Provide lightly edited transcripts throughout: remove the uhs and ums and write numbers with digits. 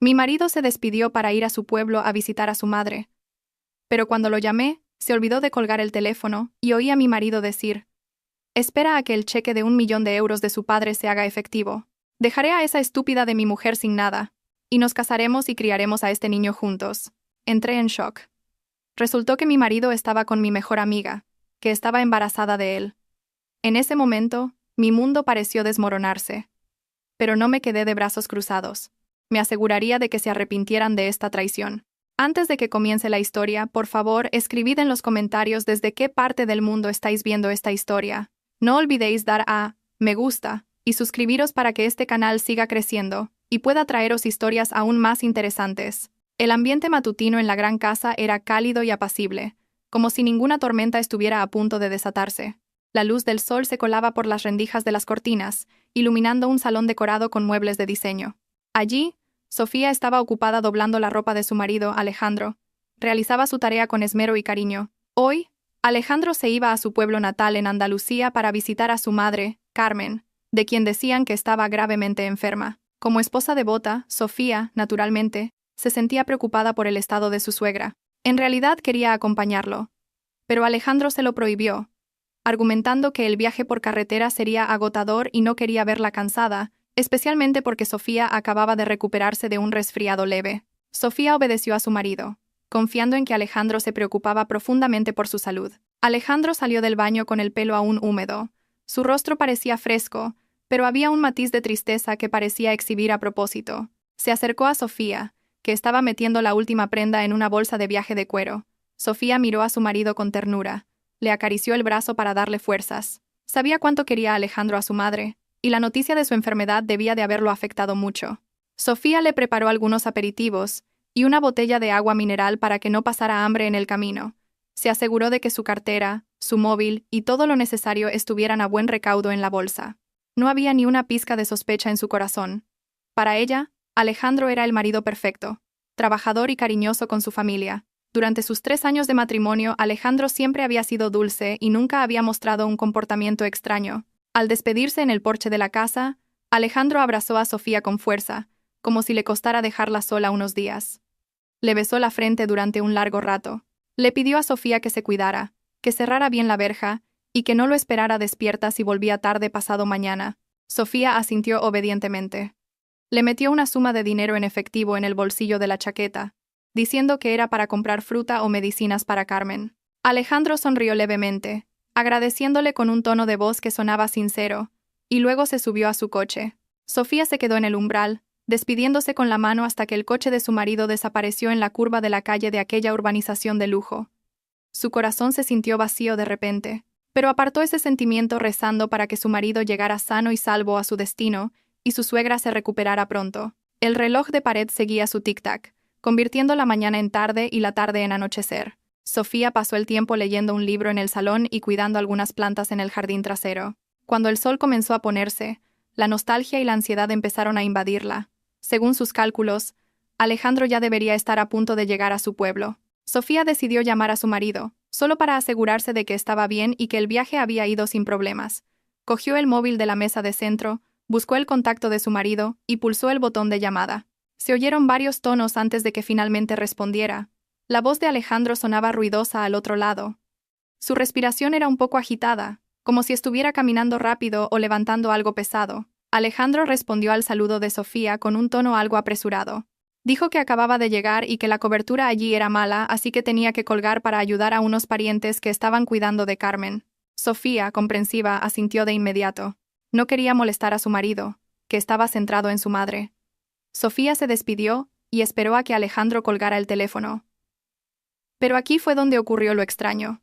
Mi marido se despidió para ir a su pueblo a visitar a su madre. Pero cuando lo llamé, se olvidó de colgar el teléfono y oí a mi marido decir: «Espera a que el cheque de 1 millón de euros de su padre se haga efectivo. Dejaré a esa estúpida de mi mujer sin nada, y nos casaremos y criaremos a este niño juntos». Entré en shock. Resultó que mi marido estaba con mi mejor amiga, que estaba embarazada de él. En ese momento, mi mundo pareció desmoronarse. Pero no me quedé de brazos cruzados. Me aseguraría de que se arrepintieran de esta traición. Antes de que comience la historia, por favor, escribid en los comentarios desde qué parte del mundo estáis viendo esta historia. No olvidéis dar a me gusta y suscribiros para que este canal siga creciendo y pueda traeros historias aún más interesantes. El ambiente matutino en la gran casa era cálido y apacible, como si ninguna tormenta estuviera a punto de desatarse. La luz del sol se colaba por las rendijas de las cortinas, iluminando un salón decorado con muebles de diseño. Allí, Sofía estaba ocupada doblando la ropa de su marido, Alejandro. Realizaba su tarea con esmero y cariño. Hoy, Alejandro se iba a su pueblo natal en Andalucía para visitar a su madre, Carmen, de quien decían que estaba gravemente enferma. Como esposa devota, Sofía, naturalmente, se sentía preocupada por el estado de su suegra. En realidad quería acompañarlo, pero Alejandro se lo prohibió, argumentando que el viaje por carretera sería agotador y no quería verla cansada, especialmente porque Sofía acababa de recuperarse de un resfriado leve. Sofía obedeció a su marido, confiando en que Alejandro se preocupaba profundamente por su salud. Alejandro salió del baño con el pelo aún húmedo. Su rostro parecía fresco, pero había un matiz de tristeza que parecía exhibir a propósito. Se acercó a Sofía, que estaba metiendo la última prenda en una bolsa de viaje de cuero. Sofía miró a su marido con ternura. Le acarició el brazo para darle fuerzas. Sabía cuánto quería Alejandro a su madre, y la noticia de su enfermedad debía de haberlo afectado mucho. Sofía le preparó algunos aperitivos y una botella de agua mineral para que no pasara hambre en el camino. Se aseguró de que su cartera, su móvil y todo lo necesario estuvieran a buen recaudo en la bolsa. No había ni una pizca de sospecha en su corazón. Para ella, Alejandro era el marido perfecto, trabajador y cariñoso con su familia. Durante sus 3 años de matrimonio, Alejandro siempre había sido dulce y nunca había mostrado un comportamiento extraño. Al despedirse en el porche de la casa, Alejandro abrazó a Sofía con fuerza, como si le costara dejarla sola unos días. Le besó la frente durante un largo rato. Le pidió a Sofía que se cuidara, que cerrara bien la verja y que no lo esperara despierta si volvía tarde pasado mañana. Sofía asintió obedientemente. Le metió una suma de dinero en efectivo en el bolsillo de la chaqueta, diciendo que era para comprar fruta o medicinas para Carmen. Alejandro sonrió levemente, agradeciéndole con un tono de voz que sonaba sincero, y luego se subió a su coche. Sofía se quedó en el umbral, despidiéndose con la mano hasta que el coche de su marido desapareció en la curva de la calle de aquella urbanización de lujo. Su corazón se sintió vacío de repente, pero apartó ese sentimiento rezando para que su marido llegara sano y salvo a su destino y su suegra se recuperara pronto. El reloj de pared seguía su tic-tac, convirtiendo la mañana en tarde y la tarde en anochecer. Sofía pasó el tiempo leyendo un libro en el salón y cuidando algunas plantas en el jardín trasero. Cuando el sol comenzó a ponerse, la nostalgia y la ansiedad empezaron a invadirla. Según sus cálculos, Alejandro ya debería estar a punto de llegar a su pueblo. Sofía decidió llamar a su marido, solo para asegurarse de que estaba bien y que el viaje había ido sin problemas. Cogió el móvil de la mesa de centro, buscó el contacto de su marido y pulsó el botón de llamada. Se oyeron varios tonos antes de que finalmente respondiera. La voz de Alejandro sonaba ruidosa al otro lado. Su respiración era un poco agitada, como si estuviera caminando rápido o levantando algo pesado. Alejandro respondió al saludo de Sofía con un tono algo apresurado. Dijo que acababa de llegar y que la cobertura allí era mala, así que tenía que colgar para ayudar a unos parientes que estaban cuidando de Carmen. Sofía, comprensiva, asintió de inmediato. No quería molestar a su marido, que estaba centrado en su madre. Sofía se despidió y esperó a que Alejandro colgara el teléfono. Pero aquí fue donde ocurrió lo extraño.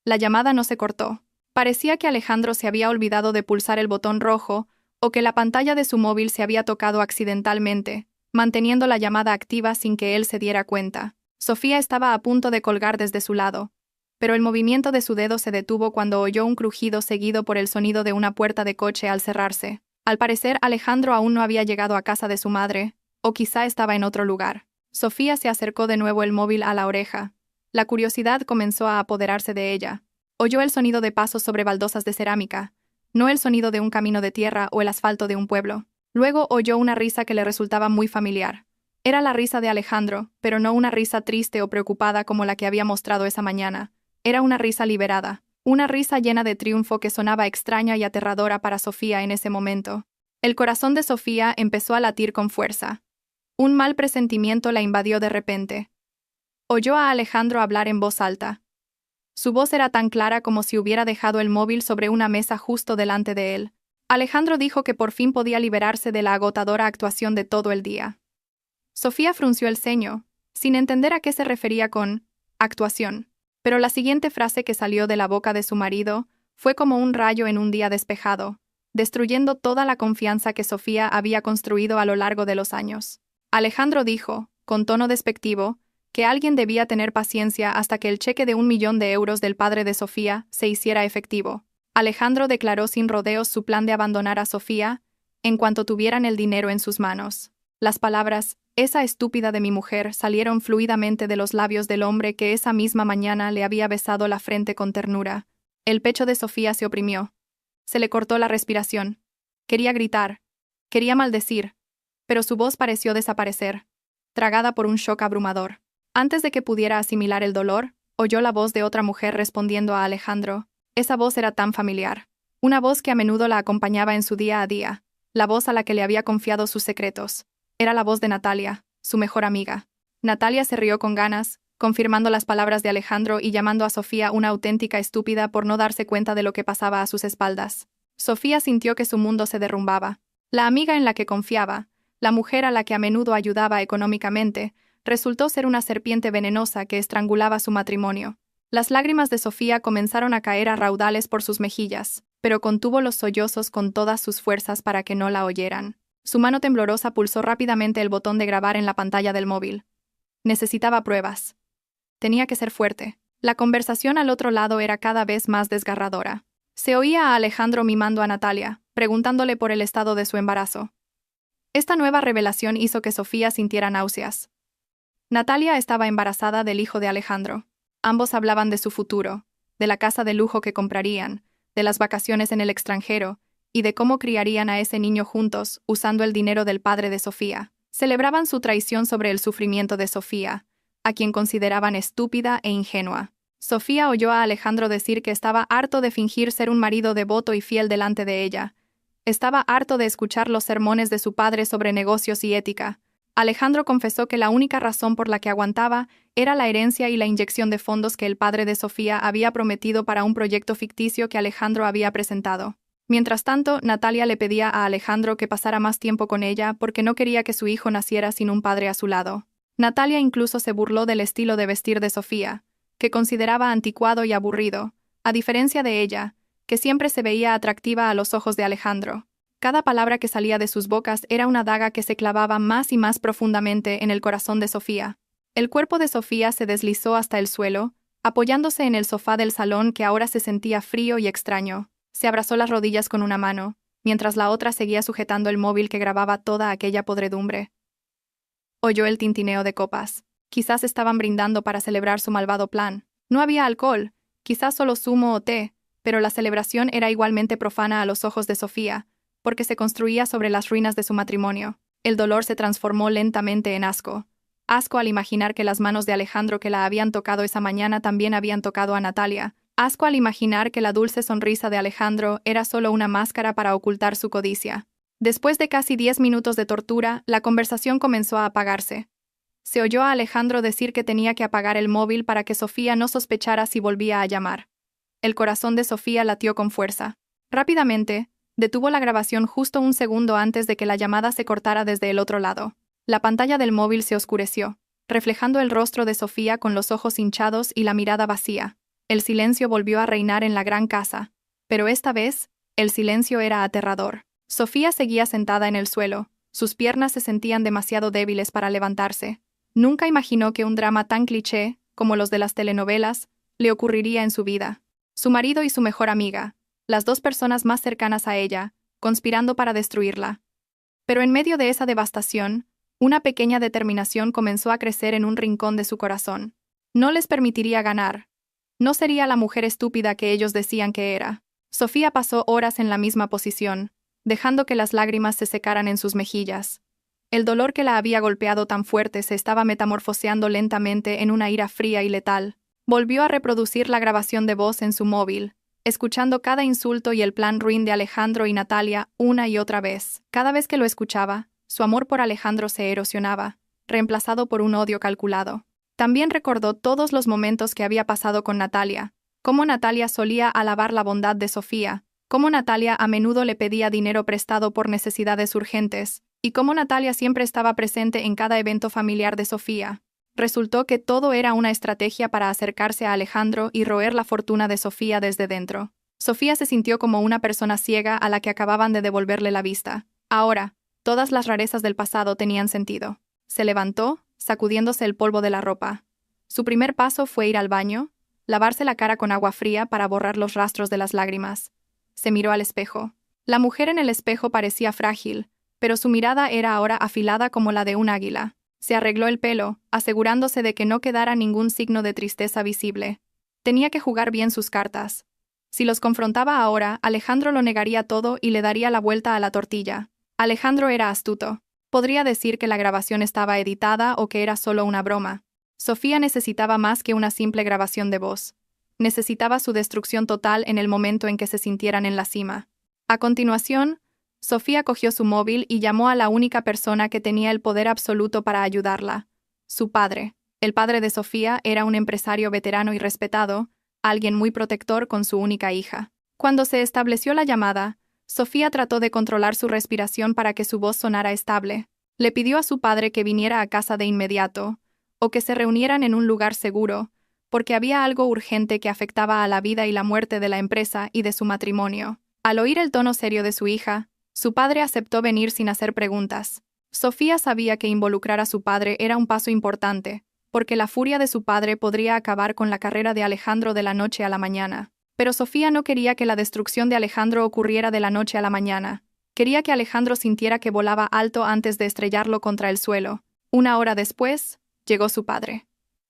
La llamada no se cortó. Parecía que Alejandro se había olvidado de pulsar el botón rojo o que la pantalla de su móvil se había tocado accidentalmente, manteniendo la llamada activa sin que él se diera cuenta. Sofía estaba a punto de colgar desde su lado, pero el movimiento de su dedo se detuvo cuando oyó un crujido seguido por el sonido de una puerta de coche al cerrarse. Al parecer, Alejandro aún no había llegado a casa de su madre, o quizá estaba en otro lugar. Sofía se acercó de nuevo el móvil a la oreja. La curiosidad comenzó a apoderarse de ella. Oyó el sonido de pasos sobre baldosas de cerámica, no el sonido de un camino de tierra o el asfalto de un pueblo. Luego oyó una risa que le resultaba muy familiar. Era la risa de Alejandro, pero no una risa triste o preocupada como la que había mostrado esa mañana. Era una risa liberada, una risa llena de triunfo que sonaba extraña y aterradora para Sofía en ese momento. El corazón de Sofía empezó a latir con fuerza. Un mal presentimiento la invadió de repente. Oyó a Alejandro hablar en voz alta. Su voz era tan clara como si hubiera dejado el móvil sobre una mesa justo delante de él. Alejandro dijo que por fin podía liberarse de la agotadora actuación de todo el día. Sofía frunció el ceño, sin entender a qué se refería con actuación. Pero la siguiente frase que salió de la boca de su marido fue como un rayo en un día despejado, destruyendo toda la confianza que Sofía había construido a lo largo de los años. Alejandro dijo, con tono despectivo, que alguien debía tener paciencia hasta que el cheque de 1 millón de euros del padre de Sofía se hiciera efectivo. Alejandro declaró sin rodeos su plan de abandonar a Sofía en cuanto tuvieran el dinero en sus manos. Las palabras, esa estúpida de mi mujer, salieron fluidamente de los labios del hombre que esa misma mañana le había besado la frente con ternura. El pecho de Sofía se oprimió. Se le cortó la respiración. Quería gritar. Quería maldecir. Pero su voz pareció desaparecer, tragada por un shock abrumador. Antes de que pudiera asimilar el dolor, oyó la voz de otra mujer respondiendo a Alejandro. Esa voz era tan familiar. Una voz que a menudo la acompañaba en su día a día. La voz a la que le había confiado sus secretos. Era la voz de Natalia, su mejor amiga. Natalia se rió con ganas, confirmando las palabras de Alejandro y llamando a Sofía una auténtica estúpida por no darse cuenta de lo que pasaba a sus espaldas. Sofía sintió que su mundo se derrumbaba. La amiga en la que confiaba, la mujer a la que a menudo ayudaba económicamente, resultó ser una serpiente venenosa que estrangulaba su matrimonio. Las lágrimas de Sofía comenzaron a caer a raudales por sus mejillas, pero contuvo los sollozos con todas sus fuerzas para que no la oyeran. Su mano temblorosa pulsó rápidamente el botón de grabar en la pantalla del móvil. Necesitaba pruebas. Tenía que ser fuerte. La conversación al otro lado era cada vez más desgarradora. Se oía a Alejandro mimando a Natalia, preguntándole por el estado de su embarazo. Esta nueva revelación hizo que Sofía sintiera náuseas. Natalia estaba embarazada del hijo de Alejandro. Ambos hablaban de su futuro, de la casa de lujo que comprarían, de las vacaciones en el extranjero, y de cómo criarían a ese niño juntos, usando el dinero del padre de Sofía. Celebraban su traición sobre el sufrimiento de Sofía, a quien consideraban estúpida e ingenua. Sofía oyó a Alejandro decir que estaba harto de fingir ser un marido devoto y fiel delante de ella. Estaba harto de escuchar los sermones de su padre sobre negocios y ética. Alejandro confesó que la única razón por la que aguantaba era la herencia y la inyección de fondos que el padre de Sofía había prometido para un proyecto ficticio que Alejandro había presentado. Mientras tanto, Natalia le pedía a Alejandro que pasara más tiempo con ella porque no quería que su hijo naciera sin un padre a su lado. Natalia incluso se burló del estilo de vestir de Sofía, que consideraba anticuado y aburrido, a diferencia de ella, que siempre se veía atractiva a los ojos de Alejandro. Cada palabra que salía de sus bocas era una daga que se clavaba más y más profundamente en el corazón de Sofía. El cuerpo de Sofía se deslizó hasta el suelo, apoyándose en el sofá del salón que ahora se sentía frío y extraño. Se abrazó las rodillas con una mano, mientras la otra seguía sujetando el móvil que grababa toda aquella podredumbre. Oyó el tintineo de copas. Quizás estaban brindando para celebrar su malvado plan. No había alcohol, quizás solo zumo o té, pero la celebración era igualmente profana a los ojos de Sofía, porque se construía sobre las ruinas de su matrimonio. El dolor se transformó lentamente en asco. Asco al imaginar que las manos de Alejandro que la habían tocado esa mañana también habían tocado a Natalia. Asco al imaginar que la dulce sonrisa de Alejandro era solo una máscara para ocultar su codicia. Después de casi 10 minutos de tortura, la conversación comenzó a apagarse. Se oyó a Alejandro decir que tenía que apagar el móvil para que Sofía no sospechara si volvía a llamar. El corazón de Sofía latió con fuerza. Rápidamente, detuvo la grabación justo un segundo antes de que la llamada se cortara desde el otro lado. La pantalla del móvil se oscureció, reflejando el rostro de Sofía con los ojos hinchados y la mirada vacía. El silencio volvió a reinar en la gran casa, pero esta vez, el silencio era aterrador. Sofía seguía sentada en el suelo, sus piernas se sentían demasiado débiles para levantarse. Nunca imaginó que un drama tan cliché, como los de las telenovelas, le ocurriría en su vida. Su marido y su mejor amiga, las dos personas más cercanas a ella, conspirando para destruirla. Pero en medio de esa devastación, una pequeña determinación comenzó a crecer en un rincón de su corazón. No les permitiría ganar. No sería la mujer estúpida que ellos decían que era. Sofía pasó horas en la misma posición, dejando que las lágrimas se secaran en sus mejillas. El dolor que la había golpeado tan fuerte se estaba metamorfoseando lentamente en una ira fría y letal. Volvió a reproducir la grabación de voz en su móvil, escuchando cada insulto y el plan ruin de Alejandro y Natalia una y otra vez. Cada vez que lo escuchaba, su amor por Alejandro se erosionaba, reemplazado por un odio calculado. También recordó todos los momentos que había pasado con Natalia, cómo Natalia solía alabar la bondad de Sofía, cómo Natalia a menudo le pedía dinero prestado por necesidades urgentes, y cómo Natalia siempre estaba presente en cada evento familiar de Sofía. Resultó que todo era una estrategia para acercarse a Alejandro y roer la fortuna de Sofía desde dentro. Sofía se sintió como una persona ciega a la que acababan de devolverle la vista. Ahora, todas las rarezas del pasado tenían sentido. Se levantó, sacudiéndose el polvo de la ropa. Su primer paso fue ir al baño, lavarse la cara con agua fría para borrar los rastros de las lágrimas. Se miró al espejo. La mujer en el espejo parecía frágil, pero su mirada era ahora afilada como la de un águila. Se arregló el pelo, asegurándose de que no quedara ningún signo de tristeza visible. Tenía que jugar bien sus cartas. Si los confrontaba ahora, Alejandro lo negaría todo y le daría la vuelta a la tortilla. Alejandro era astuto. Podría decir que la grabación estaba editada o que era solo una broma. Sofía necesitaba más que una simple grabación de voz. Necesitaba su destrucción total en el momento en que se sintieran en la cima. A continuación, Sofía cogió su móvil y llamó a la única persona que tenía el poder absoluto para ayudarla: su padre. El padre de Sofía era un empresario veterano y respetado, alguien muy protector con su única hija. Cuando se estableció la llamada, Sofía trató de controlar su respiración para que su voz sonara estable. Le pidió a su padre que viniera a casa de inmediato, o que se reunieran en un lugar seguro, porque había algo urgente que afectaba a la vida y la muerte de la empresa y de su matrimonio. Al oír el tono serio de su hija, su padre aceptó venir sin hacer preguntas. Sofía sabía que involucrar a su padre era un paso importante, porque la furia de su padre podría acabar con la carrera de Alejandro de la noche a la mañana. Pero Sofía no quería que la destrucción de Alejandro ocurriera de la noche a la mañana. Quería que Alejandro sintiera que volaba alto antes de estrellarlo contra el suelo. 1 hora después, llegó su padre.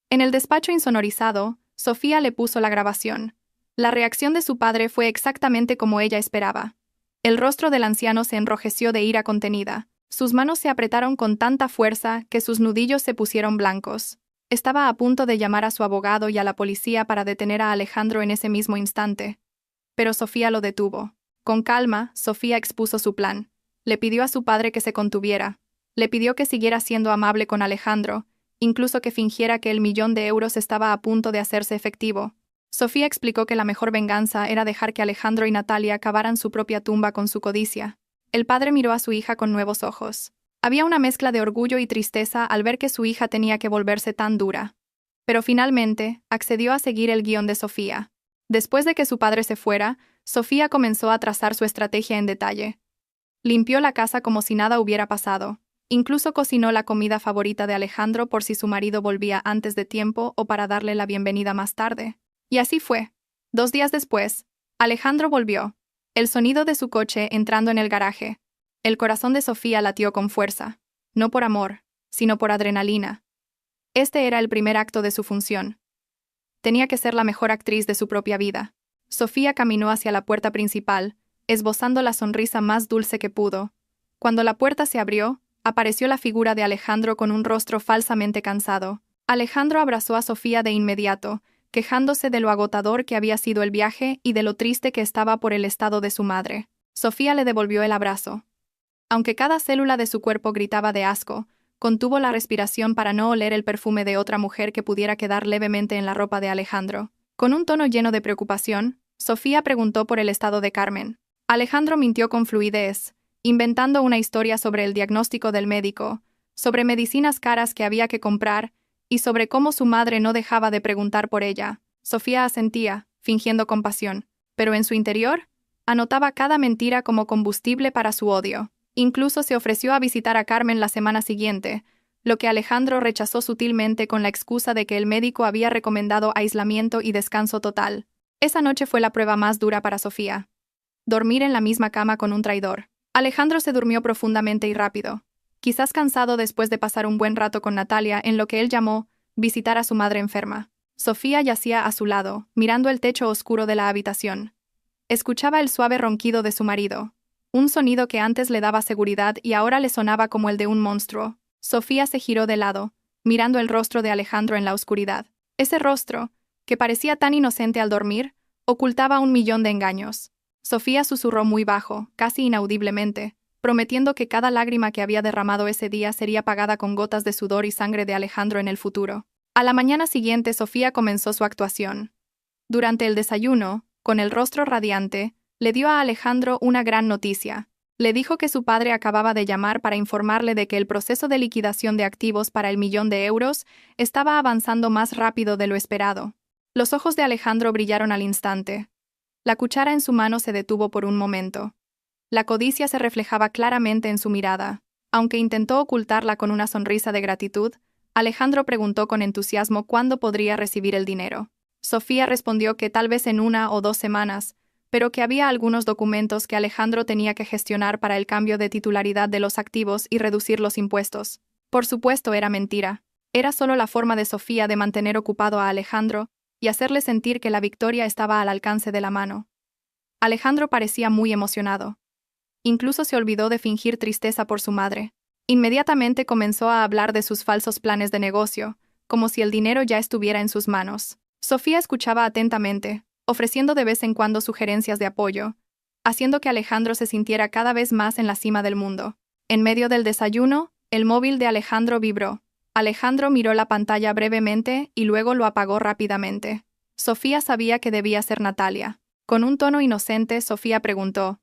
En el despacho insonorizado, Sofía le puso la grabación. La reacción de su padre fue exactamente como ella esperaba. El rostro del anciano se enrojeció de ira contenida. Sus manos se apretaron con tanta fuerza que sus nudillos se pusieron blancos. Estaba a punto de llamar a su abogado y a la policía para detener a Alejandro en ese mismo instante. Pero Sofía lo detuvo. Con calma, Sofía expuso su plan. Le pidió a su padre que se contuviera. Le pidió que siguiera siendo amable con Alejandro, incluso que fingiera que el €1.000.000 estaba a punto de hacerse efectivo. Sofía explicó que la mejor venganza era dejar que Alejandro y Natalia cavaran su propia tumba con su codicia. El padre miró a su hija con nuevos ojos. Había una mezcla de orgullo y tristeza al ver que su hija tenía que volverse tan dura. Pero finalmente, accedió a seguir el guión de Sofía. Después de que su padre se fuera, Sofía comenzó a trazar su estrategia en detalle. Limpió la casa como si nada hubiera pasado. Incluso cocinó la comida favorita de Alejandro por si su marido volvía antes de tiempo o para darle la bienvenida más tarde. Y así fue. 2 días después, Alejandro volvió. El sonido de su coche entrando en el garaje. El corazón de Sofía latió con fuerza. No por amor, sino por adrenalina. Este era el primer acto de su función. Tenía que ser la mejor actriz de su propia vida. Sofía caminó hacia la puerta principal, esbozando la sonrisa más dulce que pudo. Cuando la puerta se abrió, apareció la figura de Alejandro con un rostro falsamente cansado. Alejandro abrazó a Sofía de inmediato, quejándose de lo agotador que había sido el viaje y de lo triste que estaba por el estado de su madre. Sofía le devolvió el abrazo. Aunque cada célula de su cuerpo gritaba de asco, contuvo la respiración para no oler el perfume de otra mujer que pudiera quedar levemente en la ropa de Alejandro. Con un tono lleno de preocupación, Sofía preguntó por el estado de Carmen. Alejandro mintió con fluidez, inventando una historia sobre el diagnóstico del médico, sobre medicinas caras que había que comprar y sobre cómo su madre no dejaba de preguntar por ella. Sofía asentía, fingiendo compasión, pero en su interior, anotaba cada mentira como combustible para su odio. Incluso se ofreció a visitar a Carmen la semana siguiente, lo que Alejandro rechazó sutilmente con la excusa de que el médico había recomendado aislamiento y descanso total. Esa noche fue la prueba más dura para Sofía. Dormir en la misma cama con un traidor. Alejandro se durmió profundamente y rápido, quizás cansado después de pasar un buen rato con Natalia en lo que él llamó visitar a su madre enferma. Sofía yacía a su lado, mirando el techo oscuro de la habitación. Escuchaba el suave ronquido de su marido. un sonido que antes le daba seguridad y ahora le sonaba como el de un monstruo. Sofía se giró de lado, mirando el rostro de Alejandro en la oscuridad. Ese rostro, que parecía tan inocente al dormir, ocultaba 1.000.000 de engaños. Sofía susurró muy bajo, casi inaudiblemente, prometiendo que cada lágrima que había derramado ese día sería pagada con gotas de sudor y sangre de Alejandro en el futuro. A la mañana siguiente, Sofía comenzó su actuación. Durante el desayuno, con el rostro radiante, le dio a Alejandro una gran noticia. Le dijo que su padre acababa de llamar para informarle de que el proceso de liquidación de activos para el 1.000.000 de euros estaba avanzando más rápido de lo esperado. Los ojos de Alejandro brillaron al instante. La cuchara en su mano se detuvo por un momento. La codicia se reflejaba claramente en su mirada. Aunque intentó ocultarla con una sonrisa de gratitud, Alejandro preguntó con entusiasmo cuándo podría recibir el dinero. Sofía respondió que tal vez en 1 o 2 semanas, pero que había algunos documentos que Alejandro tenía que gestionar para el cambio de titularidad de los activos y reducir los impuestos. Por supuesto, era mentira. Era solo la forma de Sofía de mantener ocupado a Alejandro y hacerle sentir que la victoria estaba al alcance de la mano. Alejandro parecía muy emocionado. Incluso se olvidó de fingir tristeza por su madre. Inmediatamente comenzó a hablar de sus falsos planes de negocio, como si el dinero ya estuviera en sus manos. Sofía escuchaba atentamente, ofreciendo de vez en cuando sugerencias de apoyo, haciendo que Alejandro se sintiera cada vez más en la cima del mundo. En medio del desayuno, el móvil de Alejandro vibró. Alejandro miró la pantalla brevemente y luego lo apagó rápidamente. Sofía sabía que debía ser Natalia. Con un tono inocente, Sofía preguntó: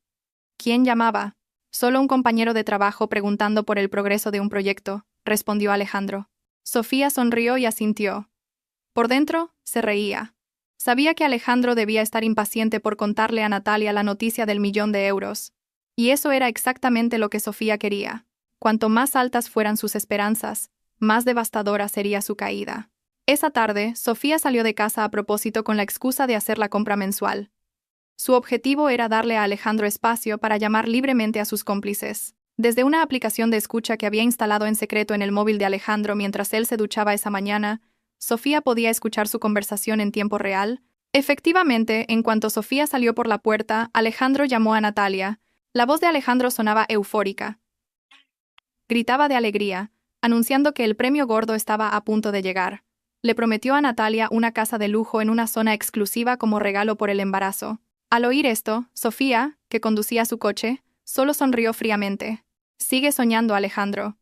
¿quién llamaba? Solo un compañero de trabajo preguntando por el progreso de un proyecto, respondió Alejandro. Sofía sonrió y asintió. Por dentro, se reía. Sabía que Alejandro debía estar impaciente por contarle a Natalia la noticia del 1.000.000 de euros. Y eso era exactamente lo que Sofía quería. Cuanto más altas fueran sus esperanzas, más devastadora sería su caída. Esa tarde, Sofía salió de casa a propósito con la excusa de hacer la compra mensual. Su objetivo era darle a Alejandro espacio para llamar libremente a sus cómplices. Desde una aplicación de escucha que había instalado en secreto en el móvil de Alejandro mientras él se duchaba esa mañana, Sofía podía escuchar su conversación en tiempo real. Efectivamente, en cuanto Sofía salió por la puerta, Alejandro llamó a Natalia. La voz de Alejandro sonaba eufórica. Gritaba de alegría, anunciando que el premio gordo estaba a punto de llegar. Le prometió a Natalia una casa de lujo en una zona exclusiva como regalo por el embarazo. Al oír esto, Sofía, que conducía su coche, solo sonrió fríamente. «Sigue soñando, Alejandro.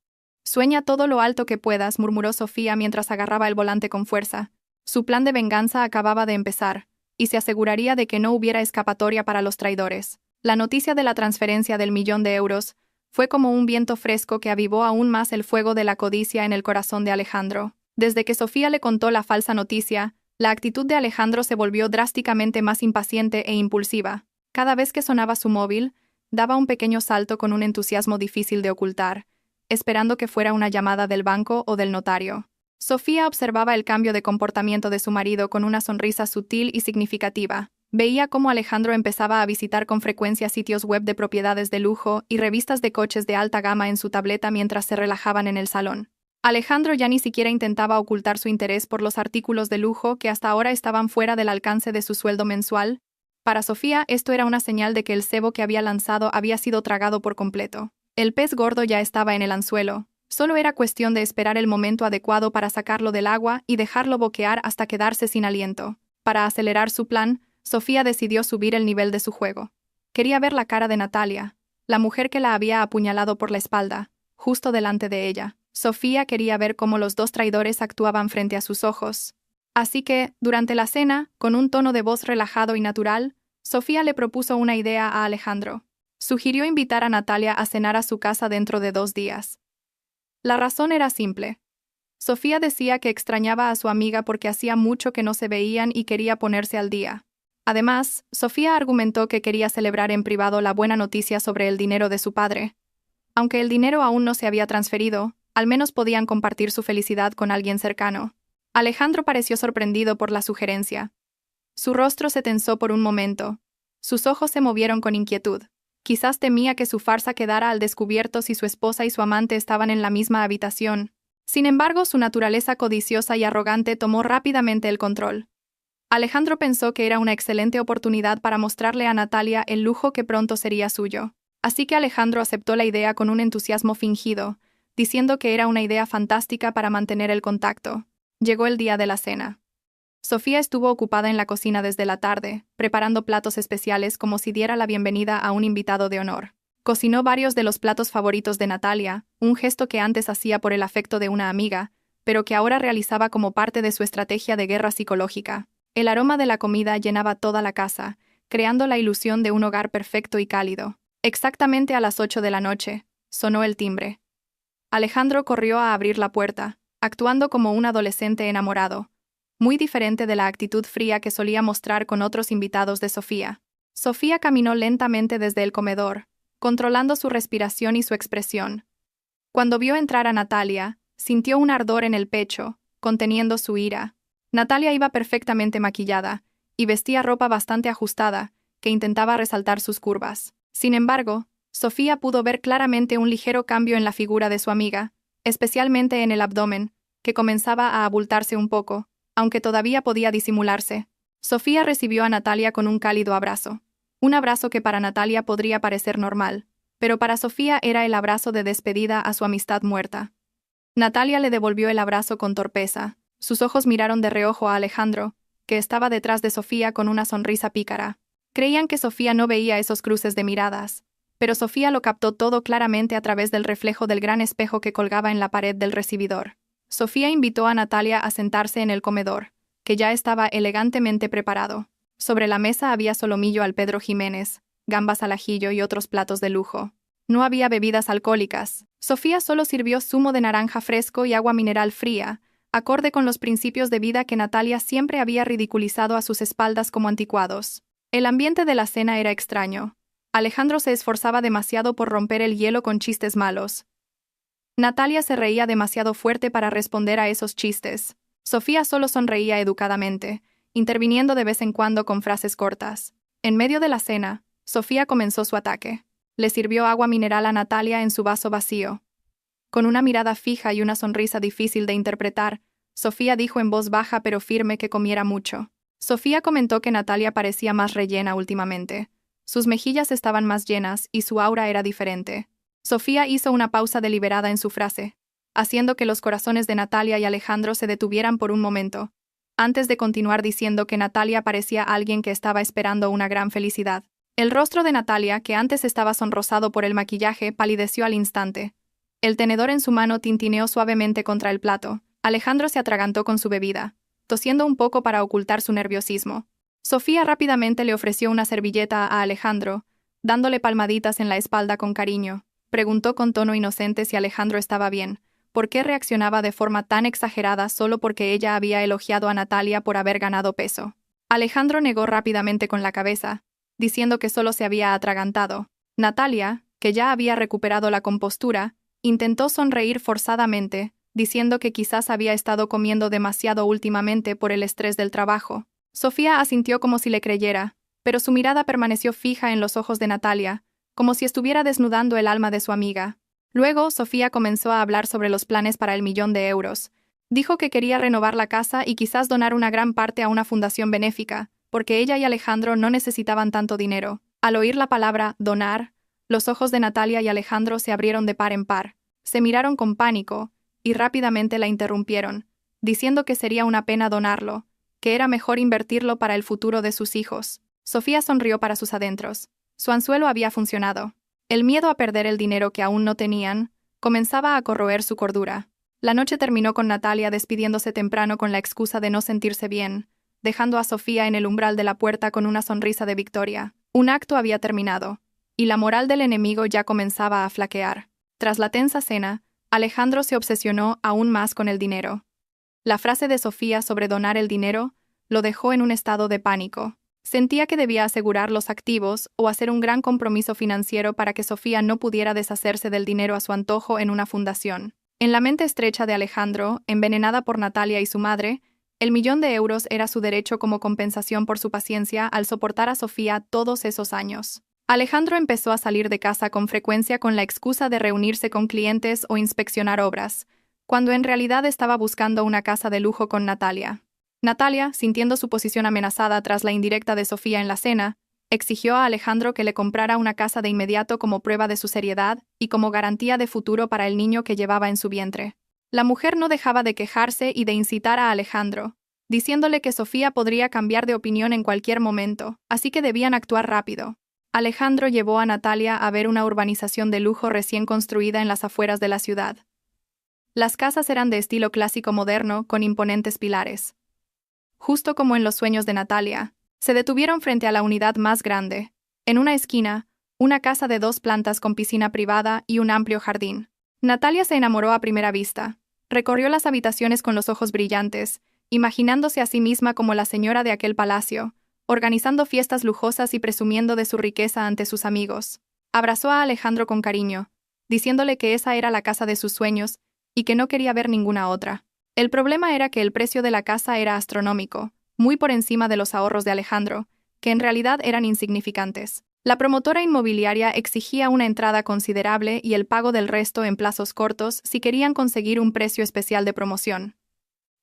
Sueña todo lo alto que puedas», murmuró Sofía mientras agarraba el volante con fuerza. Su plan de venganza acababa de empezar, y se aseguraría de que no hubiera escapatoria para los traidores. La noticia de la transferencia del 1.000.000 de euros fue como un viento fresco que avivó aún más el fuego de la codicia en el corazón de Alejandro. Desde que Sofía le contó la falsa noticia, la actitud de Alejandro se volvió drásticamente más impaciente e impulsiva. Cada vez que sonaba su móvil, daba un pequeño salto con un entusiasmo difícil de ocultar, esperando que fuera una llamada del banco o del notario. Sofía observaba el cambio de comportamiento de su marido con una sonrisa sutil y significativa. Veía cómo Alejandro empezaba a visitar con frecuencia sitios web de propiedades de lujo y revistas de coches de alta gama en su tableta mientras se relajaban en el salón. Alejandro ya ni siquiera intentaba ocultar su interés por los artículos de lujo que hasta ahora estaban fuera del alcance de su sueldo mensual. Para Sofía, esto era una señal de que el cebo que había lanzado había sido tragado por completo. El pez gordo ya estaba en el anzuelo. Solo era cuestión de esperar el momento adecuado para sacarlo del agua y dejarlo boquear hasta quedarse sin aliento. Para acelerar su plan, Sofía decidió subir el nivel de su juego. Quería ver la cara de Natalia, la mujer que la había apuñalado por la espalda, justo delante de ella. Sofía quería ver cómo los dos traidores actuaban frente a sus ojos. Así que, durante la cena, con un tono de voz relajado y natural, Sofía le propuso una idea a Alejandro. Sugirió invitar a Natalia a cenar a su casa dentro de 2 días. La razón era simple. Sofía decía que extrañaba a su amiga porque hacía mucho que no se veían y quería ponerse al día. Además, Sofía argumentó que quería celebrar en privado la buena noticia sobre el dinero de su padre. Aunque el dinero aún no se había transferido, al menos podían compartir su felicidad con alguien cercano. Alejandro pareció sorprendido por la sugerencia. Su rostro se tensó por un momento. Sus ojos se movieron con inquietud. Quizás temía que su farsa quedara al descubierto si su esposa y su amante estaban en la misma habitación. Sin embargo, su naturaleza codiciosa y arrogante tomó rápidamente el control. Alejandro pensó que era una excelente oportunidad para mostrarle a Natalia el lujo que pronto sería suyo. Así que Alejandro aceptó la idea con un entusiasmo fingido, diciendo que era una idea fantástica para mantener el contacto. Llegó el día de la cena. Sofía estuvo ocupada en la cocina desde la tarde, preparando platos especiales como si diera la bienvenida a un invitado de honor. Cocinó varios de los platos favoritos de Natalia, un gesto que antes hacía por el afecto de una amiga, pero que ahora realizaba como parte de su estrategia de guerra psicológica. El aroma de la comida llenaba toda la casa, creando la ilusión de un hogar perfecto y cálido. Exactamente a las 8 de la noche, sonó el timbre. Alejandro corrió a abrir la puerta, actuando como un adolescente enamorado, muy diferente de la actitud fría que solía mostrar con otros invitados de Sofía. Sofía caminó lentamente desde el comedor, controlando su respiración y su expresión. Cuando vio entrar a Natalia, sintió un ardor en el pecho, conteniendo su ira. Natalia iba perfectamente maquillada, y vestía ropa bastante ajustada, que intentaba resaltar sus curvas. Sin embargo, Sofía pudo ver claramente un ligero cambio en la figura de su amiga, especialmente en el abdomen, que comenzaba a abultarse un poco, aunque todavía podía disimularse. Sofía recibió a Natalia con un cálido abrazo. Un abrazo que para Natalia podría parecer normal, pero para Sofía era el abrazo de despedida a su amistad muerta. Natalia le devolvió el abrazo con torpeza. Sus ojos miraron de reojo a Alejandro, que estaba detrás de Sofía con una sonrisa pícara. Creían que Sofía no veía esos cruces de miradas, pero Sofía lo captó todo claramente a través del reflejo del gran espejo que colgaba en la pared del recibidor. Sofía invitó a Natalia a sentarse en el comedor, que ya estaba elegantemente preparado. Sobre la mesa había solomillo al Pedro Jiménez, gambas al ajillo y otros platos de lujo. No había bebidas alcohólicas. Sofía solo sirvió zumo de naranja fresco y agua mineral fría, acorde con los principios de vida que Natalia siempre había ridiculizado a sus espaldas como anticuados. El ambiente de la cena era extraño. Alejandro se esforzaba demasiado por romper el hielo con chistes malos. Natalia se reía demasiado fuerte para responder a esos chistes. Sofía solo sonreía educadamente, interviniendo de vez en cuando con frases cortas. En medio de la cena, Sofía comenzó su ataque. Le sirvió agua mineral a Natalia en su vaso vacío. Con una mirada fija y una sonrisa difícil de interpretar, Sofía dijo en voz baja pero firme que comiera mucho. Sofía comentó que Natalia parecía más rellena últimamente. Sus mejillas estaban más llenas y su aura era diferente. Sofía hizo una pausa deliberada en su frase, haciendo que los corazones de Natalia y Alejandro se detuvieran por un momento, antes de continuar diciendo que Natalia parecía alguien que estaba esperando una gran felicidad. El rostro de Natalia, que antes estaba sonrosado por el maquillaje, palideció al instante. El tenedor en su mano tintineó suavemente contra el plato. Alejandro se atragantó con su bebida, tosiendo un poco para ocultar su nerviosismo. Sofía rápidamente le ofreció una servilleta a Alejandro, dándole palmaditas en la espalda con cariño. Preguntó con tono inocente si Alejandro estaba bien. ¿Por qué reaccionaba de forma tan exagerada solo porque ella había elogiado a Natalia por haber ganado peso? Alejandro negó rápidamente con la cabeza, diciendo que solo se había atragantado. Natalia, que ya había recuperado la compostura, intentó sonreír forzadamente, diciendo que quizás había estado comiendo demasiado últimamente por el estrés del trabajo. Sofía asintió como si le creyera, pero su mirada permaneció fija en los ojos de Natalia, como si estuviera desnudando el alma de su amiga. Luego, Sofía comenzó a hablar sobre los planes para el 1.000.000 de euros. Dijo que quería renovar la casa y quizás donar una gran parte a una fundación benéfica, porque ella y Alejandro no necesitaban tanto dinero. Al oír la palabra donar, los ojos de Natalia y Alejandro se abrieron de par en par. Se miraron con pánico, y rápidamente la interrumpieron, diciendo que sería una pena donarlo, que era mejor invertirlo para el futuro de sus hijos. Sofía sonrió para sus adentros. Su anzuelo había funcionado. El miedo a perder el dinero que aún no tenían comenzaba a corroer su cordura. La noche terminó con Natalia despidiéndose temprano con la excusa de no sentirse bien, dejando a Sofía en el umbral de la puerta con una sonrisa de victoria. Un acto había terminado, y la moral del enemigo ya comenzaba a flaquear. Tras la tensa cena, Alejandro se obsesionó aún más con el dinero. La frase de Sofía sobre donar el dinero lo dejó en un estado de pánico. Sentía que debía asegurar los activos o hacer un gran compromiso financiero para que Sofía no pudiera deshacerse del dinero a su antojo en una fundación. En la mente estrecha de Alejandro, envenenada por Natalia y su madre, el 1.000.000 de euros era su derecho como compensación por su paciencia al soportar a Sofía todos esos años. Alejandro empezó a salir de casa con frecuencia con la excusa de reunirse con clientes o inspeccionar obras, cuando en realidad estaba buscando una casa de lujo con Natalia. Natalia, sintiendo su posición amenazada tras la indirecta de Sofía en la cena, Exigió a Alejandro que le comprara una casa de inmediato como prueba de su seriedad y como garantía de futuro para el niño que llevaba en su vientre. La mujer no dejaba de quejarse y de incitar a Alejandro, diciéndole que Sofía podría cambiar de opinión en cualquier momento, así que debían actuar rápido. Alejandro llevó a Natalia a ver una urbanización de lujo recién construida en las afueras de la ciudad. Las casas eran de estilo clásico moderno, con imponentes pilares. Justo como en los sueños de Natalia, se detuvieron frente a la unidad más grande. En una esquina, una casa de 2 plantas con piscina privada y un amplio jardín. Natalia se enamoró a primera vista. Recorrió las habitaciones con los ojos brillantes, imaginándose a sí misma como la señora de aquel palacio, organizando fiestas lujosas y presumiendo de su riqueza ante sus amigos. Abrazó a Alejandro con cariño, diciéndole que esa era la casa de sus sueños y que no quería ver ninguna otra. El problema era que el precio de la casa era astronómico, muy por encima de los ahorros de Alejandro, que en realidad eran insignificantes. La promotora inmobiliaria exigía una entrada considerable y el pago del resto en plazos cortos si querían conseguir un precio especial de promoción.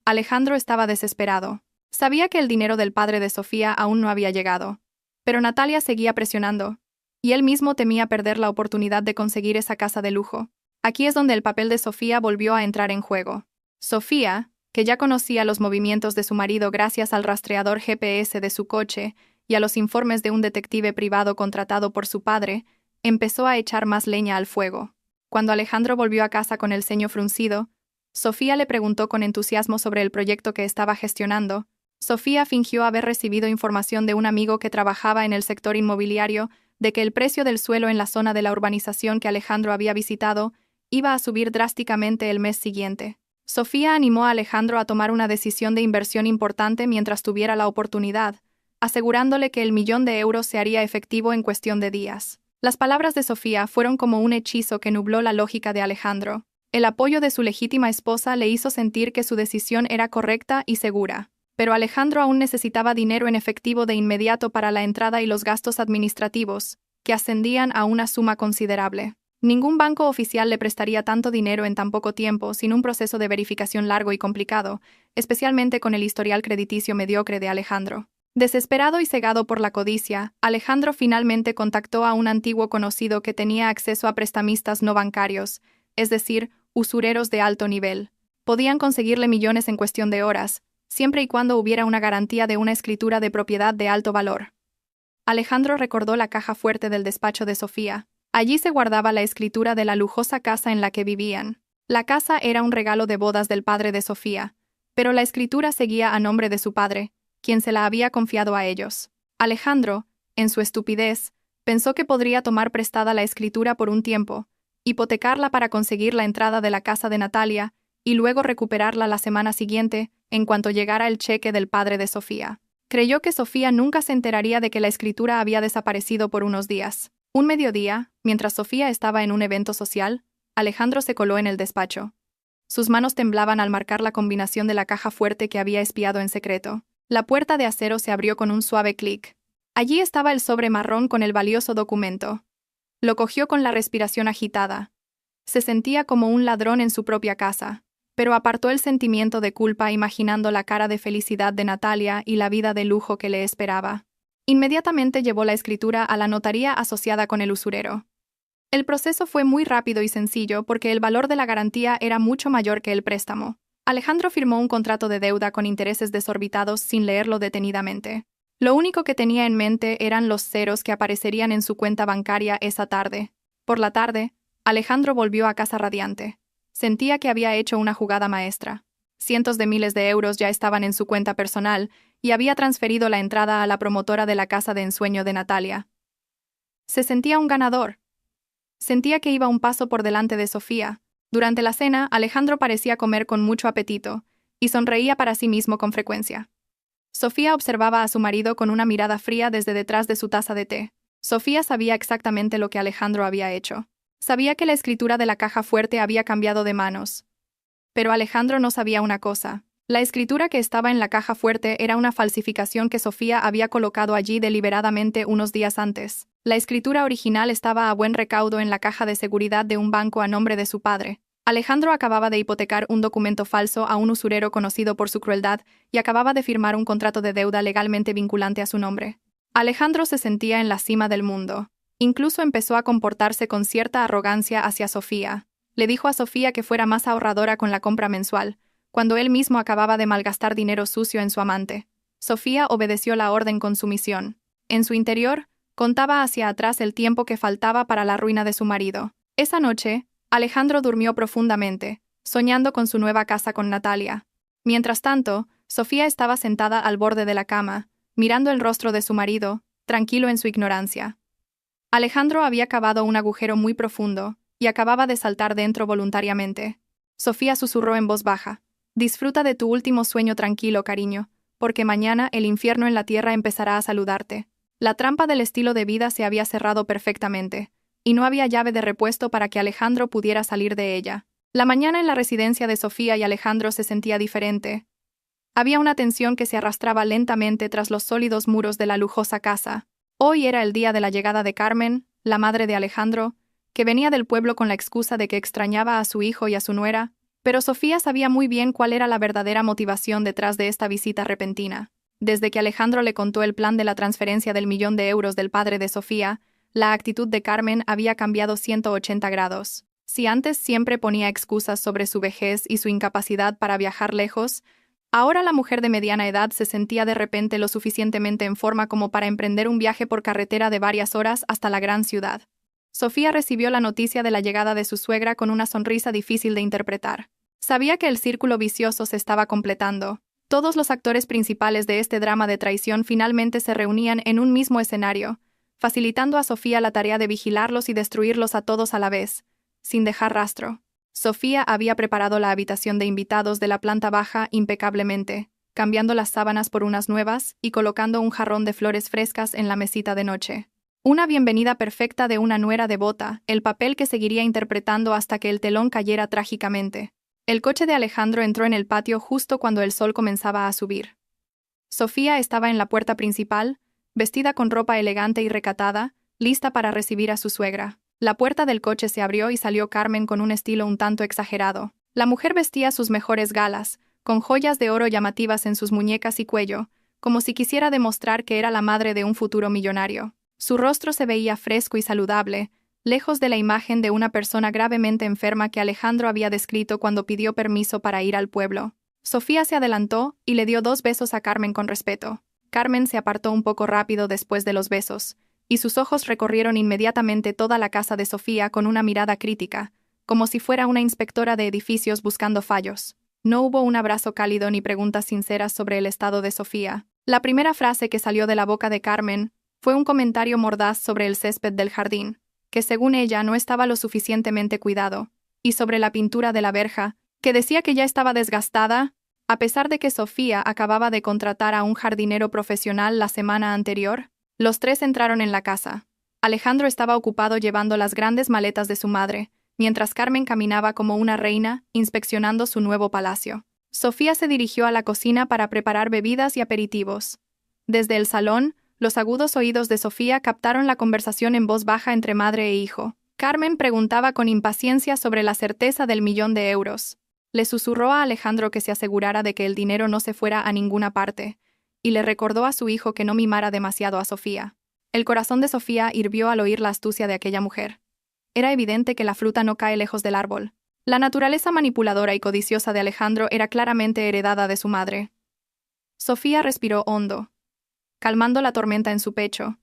Alejandro estaba desesperado. Sabía que el dinero del padre de Sofía aún no había llegado, pero Natalia seguía presionando, y él mismo temía perder la oportunidad de conseguir esa casa de lujo. Aquí es donde el papel de Sofía volvió a entrar en juego. Sofía, que ya conocía los movimientos de su marido gracias al rastreador GPS de su coche y a los informes de un detective privado contratado por su padre, empezó a echar más leña al fuego. Cuando Alejandro volvió a casa con el ceño fruncido, Sofía le preguntó con entusiasmo sobre el proyecto que estaba gestionando. Sofía fingió haber recibido información de un amigo que trabajaba en el sector inmobiliario de que el precio del suelo en la zona de la urbanización que Alejandro había visitado iba a subir drásticamente el mes siguiente. Sofía animó a Alejandro a tomar una decisión de inversión importante mientras tuviera la oportunidad, asegurándole que el €1.000.000 se haría efectivo en cuestión de días. Las palabras de Sofía fueron como un hechizo que nubló la lógica de Alejandro. El apoyo de su legítima esposa le hizo sentir que su decisión era correcta y segura. Pero Alejandro aún necesitaba dinero en efectivo de inmediato para la entrada y los gastos administrativos, que ascendían a una suma considerable. Ningún banco oficial le prestaría tanto dinero en tan poco tiempo sin un proceso de verificación largo y complicado, especialmente con el historial crediticio mediocre de Alejandro. Desesperado y cegado por la codicia, Alejandro finalmente contactó a un antiguo conocido que tenía acceso a prestamistas no bancarios, es decir, usureros de alto nivel. Podían conseguirle millones en cuestión de horas, siempre y cuando hubiera una garantía de una escritura de propiedad de alto valor. Alejandro recordó la caja fuerte del despacho de Sofía. Allí se guardaba la escritura de la lujosa casa en la que vivían. La casa era un regalo de bodas del padre de Sofía, pero la escritura seguía a nombre de su padre, quien se la había confiado a ellos. Alejandro, en su estupidez, pensó que podría tomar prestada la escritura por un tiempo, hipotecarla para conseguir la entrada de la casa de Natalia y luego recuperarla la semana siguiente, en cuanto llegara el cheque del padre de Sofía. Creyó que Sofía nunca se enteraría de que la escritura había desaparecido por unos días. Un mediodía, mientras Sofía estaba en un evento social, Alejandro se coló en el despacho. Sus manos temblaban al marcar la combinación de la caja fuerte que había espiado en secreto. La puerta de acero se abrió con un suave clic. Allí estaba el sobre marrón con el valioso documento. Lo cogió con la respiración agitada. Se sentía como un ladrón en su propia casa, pero apartó el sentimiento de culpa imaginando la cara de felicidad de Natalia y la vida de lujo que le esperaba. Inmediatamente llevó la escritura a la notaría asociada con el usurero. El proceso fue muy rápido y sencillo porque el valor de la garantía era mucho mayor que el préstamo. Alejandro firmó un contrato de deuda con intereses desorbitados sin leerlo detenidamente. Lo único que tenía en mente eran los ceros que aparecerían en su cuenta bancaria esa tarde. Por la tarde, Alejandro volvió a casa radiante. Sentía que había hecho una jugada maestra. Cientos de miles de euros ya estaban en su cuenta personal y había transferido la entrada a la promotora de la casa de ensueño de Natalia. Se sentía un ganador. Sentía que iba un paso por delante de Sofía. Durante la cena, Alejandro parecía comer con mucho apetito y sonreía para sí mismo con frecuencia. Sofía observaba a su marido con una mirada fría desde detrás de su taza de té. Sofía sabía exactamente lo que Alejandro había hecho. Sabía que la escritura de la caja fuerte había cambiado de manos. Pero Alejandro no sabía una cosa. La escritura que estaba en la caja fuerte era una falsificación que Sofía había colocado allí deliberadamente unos días antes. La escritura original estaba a buen recaudo en la caja de seguridad de un banco a nombre de su padre. Alejandro acababa de hipotecar un documento falso a un usurero conocido por su crueldad y acababa de firmar un contrato de deuda legalmente vinculante a su nombre. Alejandro se sentía en la cima del mundo. Incluso empezó a comportarse con cierta arrogancia hacia Sofía. Le dijo a Sofía que fuera más ahorradora con la compra mensual, cuando él mismo acababa de malgastar dinero sucio en su amante. Sofía obedeció la orden con sumisión. En su interior, contaba hacia atrás el tiempo que faltaba para la ruina de su marido. Esa noche, Alejandro durmió profundamente, soñando con su nueva casa con Natalia. Mientras tanto, Sofía estaba sentada al borde de la cama, mirando el rostro de su marido, tranquilo en su ignorancia. Alejandro había cavado un agujero muy profundo y acababa de saltar dentro voluntariamente. Sofía susurró en voz baja: «Disfruta de tu último sueño tranquilo, cariño, porque mañana el infierno en la tierra empezará a saludarte». La trampa del estilo de vida se había cerrado perfectamente, y no había llave de repuesto para que Alejandro pudiera salir de ella. La mañana en la residencia de Sofía y Alejandro se sentía diferente. Había una tensión que se arrastraba lentamente tras los sólidos muros de la lujosa casa. Hoy era el día de la llegada de Carmen, la madre de Alejandro, que venía del pueblo con la excusa de que extrañaba a su hijo y a su nuera, pero Sofía sabía muy bien cuál era la verdadera motivación detrás de esta visita repentina. Desde que Alejandro le contó el plan de la transferencia del $1.000.000 del padre de Sofía, la actitud de Carmen había cambiado 180 grados. Si antes siempre ponía excusas sobre su vejez y su incapacidad para viajar lejos, ahora la mujer de mediana edad se sentía de repente lo suficientemente en forma como para emprender un viaje por carretera de varias horas hasta la gran ciudad. Sofía recibió la noticia de la llegada de su suegra con una sonrisa difícil de interpretar. Sabía que el círculo vicioso se estaba completando. Todos los actores principales de este drama de traición finalmente se reunían en un mismo escenario, facilitando a Sofía la tarea de vigilarlos y destruirlos a todos a la vez, sin dejar rastro. Sofía había preparado la habitación de invitados de la planta baja impecablemente, cambiando las sábanas por unas nuevas y colocando un jarrón de flores frescas en la mesita de noche. Una bienvenida perfecta de una nuera devota, el papel que seguiría interpretando hasta que el telón cayera trágicamente. El coche de Alejandro entró en el patio justo cuando el sol comenzaba a subir. Sofía estaba en la puerta principal, vestida con ropa elegante y recatada, lista para recibir a su suegra. La puerta del coche se abrió y salió Carmen con un estilo un tanto exagerado. La mujer vestía sus mejores galas, con joyas de oro llamativas en sus muñecas y cuello, como si quisiera demostrar que era la madre de un futuro millonario. Su rostro se veía fresco y saludable, lejos de la imagen de una persona gravemente enferma que Alejandro había descrito cuando pidió permiso para ir al pueblo. Sofía se adelantó y le dio 2 besos a Carmen con respeto. Carmen se apartó un poco rápido después de los besos, y sus ojos recorrieron inmediatamente toda la casa de Sofía con una mirada crítica, como si fuera una inspectora de edificios buscando fallos. No hubo un abrazo cálido ni preguntas sinceras sobre el estado de Sofía. La primera frase que salió de la boca de Carmen fue un comentario mordaz sobre el césped del jardín, que según ella no estaba lo suficientemente cuidado, y sobre la pintura de la verja, que decía que ya estaba desgastada, a pesar de que Sofía acababa de contratar a un jardinero profesional la semana anterior. Los 3 entraron en la casa. Alejandro estaba ocupado llevando las grandes maletas de su madre, mientras Carmen caminaba como una reina, inspeccionando su nuevo palacio. Sofía se dirigió a la cocina para preparar bebidas y aperitivos. Desde el salón, los agudos oídos de Sofía captaron la conversación en voz baja entre madre e hijo. Carmen preguntaba con impaciencia sobre la certeza del $1.000.000. Le susurró a Alejandro que se asegurara de que el dinero no se fuera a ninguna parte, y le recordó a su hijo que no mimara demasiado a Sofía. El corazón de Sofía hirvió al oír la astucia de aquella mujer. Era evidente que la fruta no cae lejos del árbol. La naturaleza manipuladora y codiciosa de Alejandro era claramente heredada de su madre. Sofía respiró hondo, calmando la tormenta en su pecho,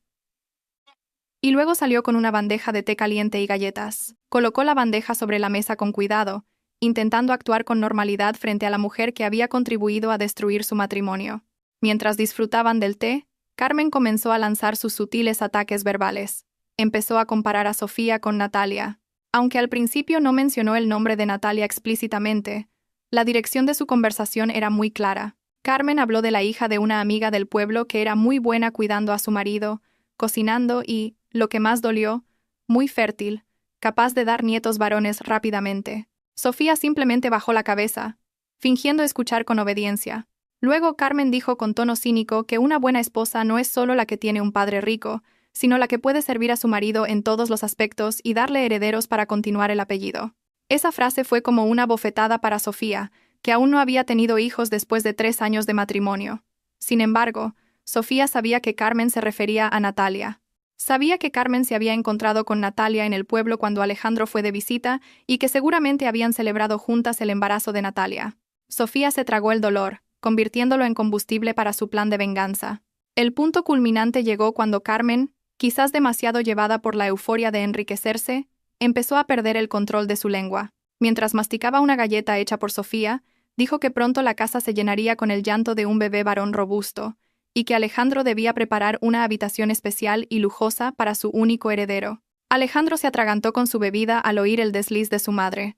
y luego salió con una bandeja de té caliente y galletas. Colocó la bandeja sobre la mesa con cuidado, intentando actuar con normalidad frente a la mujer que había contribuido a destruir su matrimonio. Mientras disfrutaban del té, Carmen comenzó a lanzar sus sutiles ataques verbales. Empezó a comparar a Sofía con Natalia. Aunque al principio no mencionó el nombre de Natalia explícitamente, la dirección de su conversación era muy clara. Carmen habló de la hija de una amiga del pueblo que era muy buena cuidando a su marido, cocinando y, lo que más dolió, muy fértil, capaz de dar nietos varones rápidamente. Sofía simplemente bajó la cabeza, fingiendo escuchar con obediencia. Luego Carmen dijo con tono cínico que una buena esposa no es solo la que tiene un padre rico, sino la que puede servir a su marido en todos los aspectos y darle herederos para continuar el apellido. Esa frase fue como una bofetada para Sofía, que aún no había tenido hijos después de 3 años de matrimonio. Sin embargo, Sofía sabía que Carmen se refería a Natalia. Sabía que Carmen se había encontrado con Natalia en el pueblo cuando Alejandro fue de visita y que seguramente habían celebrado juntas el embarazo de Natalia. Sofía se tragó el dolor, convirtiéndolo en combustible para su plan de venganza. El punto culminante llegó cuando Carmen, quizás demasiado llevada por la euforia de enriquecerse, empezó a perder el control de su lengua. Mientras masticaba una galleta hecha por Sofía, dijo que pronto la casa se llenaría con el llanto de un bebé varón robusto, y que Alejandro debía preparar una habitación especial y lujosa para su único heredero. Alejandro se atragantó con su bebida al oír el desliz de su madre.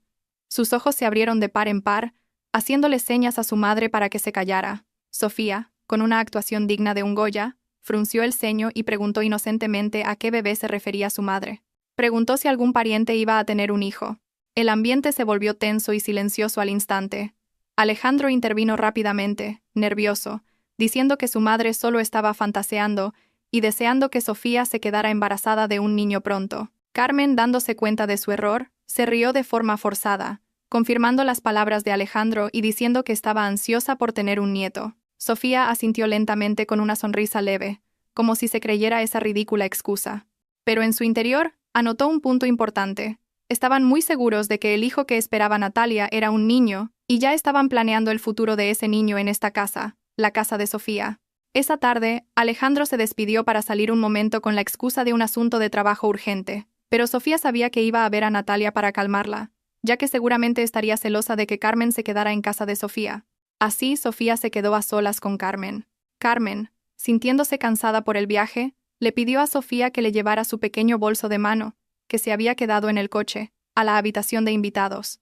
Sus ojos se abrieron de par en par, haciéndole señas a su madre para que se callara. Sofía, con una actuación digna de un Goya, frunció el ceño y preguntó inocentemente a qué bebé se refería su madre. Preguntó si algún pariente iba a tener un hijo. El ambiente se volvió tenso y silencioso al instante. Alejandro intervino rápidamente, nervioso, diciendo que su madre solo estaba fantaseando y deseando que Sofía se quedara embarazada de un niño pronto. Carmen, dándose cuenta de su error, se rió de forma forzada, confirmando las palabras de Alejandro y diciendo que estaba ansiosa por tener un nieto. Sofía asintió lentamente con una sonrisa leve, como si se creyera esa ridícula excusa. Pero en su interior, anotó un punto importante. Estaban muy seguros de que el hijo que esperaba Natalia era un niño, y ya estaban planeando el futuro de ese niño en esta casa, la casa de Sofía. Esa tarde, Alejandro se despidió para salir un momento con la excusa de un asunto de trabajo urgente, pero Sofía sabía que iba a ver a Natalia para calmarla, ya que seguramente estaría celosa de que Carmen se quedara en casa de Sofía. Así, Sofía se quedó a solas con Carmen. Carmen, sintiéndose cansada por el viaje, le pidió a Sofía que le llevara su pequeño bolso de mano, que se había quedado en el coche, a la habitación de invitados.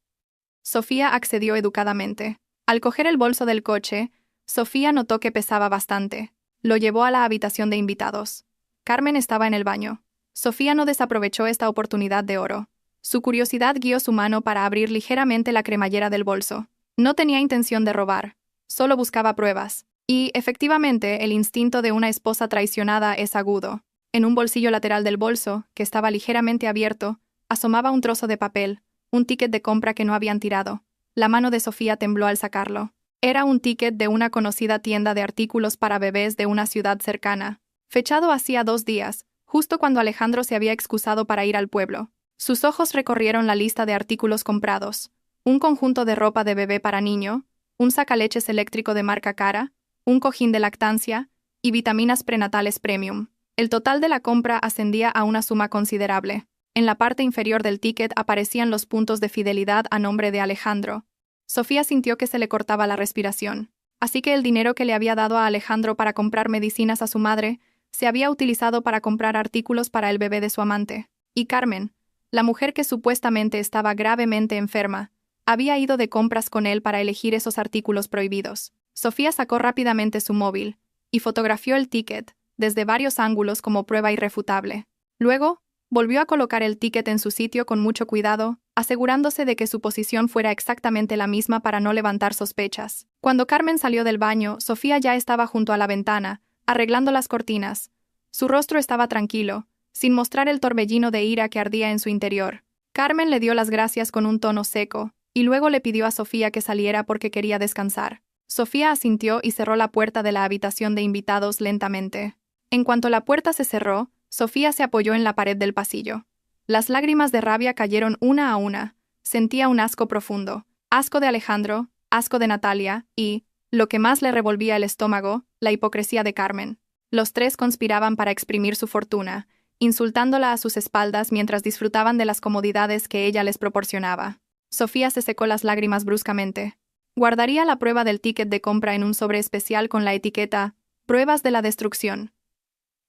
Sofía accedió educadamente. Al coger el bolso del coche, Sofía notó que pesaba bastante. Lo llevó a la habitación de invitados. Carmen estaba en el baño. Sofía no desaprovechó esta oportunidad de oro. Su curiosidad guió su mano para abrir ligeramente la cremallera del bolso. No tenía intención de robar, solo buscaba pruebas. Y, efectivamente, el instinto de una esposa traicionada es agudo. En un bolsillo lateral del bolso, que estaba ligeramente abierto, asomaba un trozo de papel, un ticket de compra que no habían tirado. La mano de Sofía tembló al sacarlo. Era un ticket de una conocida tienda de artículos para bebés de una ciudad cercana, fechado hacía 2 días, justo cuando Alejandro se había excusado para ir al pueblo. Sus ojos recorrieron la lista de artículos comprados. Un conjunto de ropa de bebé para niño, un sacaleches eléctrico de marca cara, un cojín de lactancia y vitaminas prenatales premium. El total de la compra ascendía a una suma considerable. En la parte inferior del ticket aparecían los puntos de fidelidad a nombre de Alejandro. Sofía sintió que se le cortaba la respiración. Así que el dinero que le había dado a Alejandro para comprar medicinas a su madre se había utilizado para comprar artículos para el bebé de su amante. Y Carmen, la mujer que supuestamente estaba gravemente enferma, había ido de compras con él para elegir esos artículos prohibidos. Sofía sacó rápidamente su móvil y fotografió el ticket desde varios ángulos como prueba irrefutable. Luego, volvió a colocar el ticket en su sitio con mucho cuidado, asegurándose de que su posición fuera exactamente la misma para no levantar sospechas. Cuando Carmen salió del baño, Sofía ya estaba junto a la ventana, arreglando las cortinas. Su rostro estaba tranquilo, sin mostrar el torbellino de ira que ardía en su interior. Carmen le dio las gracias con un tono seco, y luego le pidió a Sofía que saliera porque quería descansar. Sofía asintió y cerró la puerta de la habitación de invitados lentamente. En cuanto la puerta se cerró, Sofía se apoyó en la pared del pasillo. Las lágrimas de rabia cayeron una a una. Sentía un asco profundo. Asco de Alejandro, asco de Natalia y, lo que más le revolvía el estómago, la hipocresía de Carmen. Los tres conspiraban para exprimir su fortuna, insultándola a sus espaldas mientras disfrutaban de las comodidades que ella les proporcionaba. Sofía se secó las lágrimas bruscamente. Guardaría la prueba del ticket de compra en un sobre especial con la etiqueta «Pruebas de la destrucción».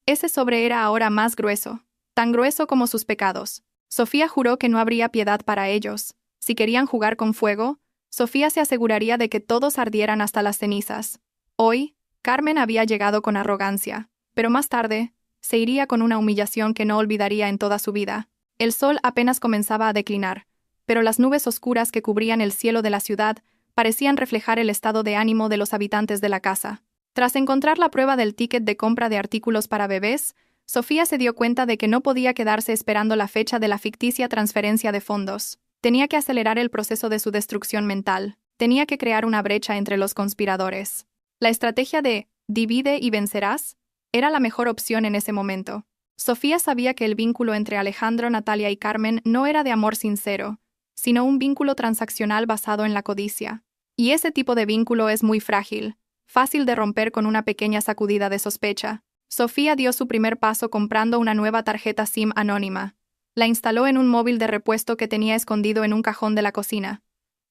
Ese sobre era ahora más grueso, tan grueso como sus pecados. Sofía juró que no habría piedad para ellos. Si querían jugar con fuego, Sofía se aseguraría de que todos ardieran hasta las cenizas. Hoy, Carmen había llegado con arrogancia, pero más tarde, se iría con una humillación que no olvidaría en toda su vida. El sol apenas comenzaba a declinar, pero las nubes oscuras que cubrían el cielo de la ciudad parecían reflejar el estado de ánimo de los habitantes de la casa. Tras encontrar la prueba del ticket de compra de artículos para bebés, Sofía se dio cuenta de que no podía quedarse esperando la fecha de la ficticia transferencia de fondos. Tenía que acelerar el proceso de su destrucción mental. Tenía que crear una brecha entre los conspiradores. La estrategia de divide y vencerás, era la mejor opción en ese momento. Sofía sabía que el vínculo entre Alejandro, Natalia y Carmen no era de amor sincero, sino un vínculo transaccional basado en la codicia. Y ese tipo de vínculo es muy frágil, fácil de romper con una pequeña sacudida de sospecha. Sofía dio su primer paso comprando una nueva tarjeta SIM anónima. La instaló en un móvil de repuesto que tenía escondido en un cajón de la cocina.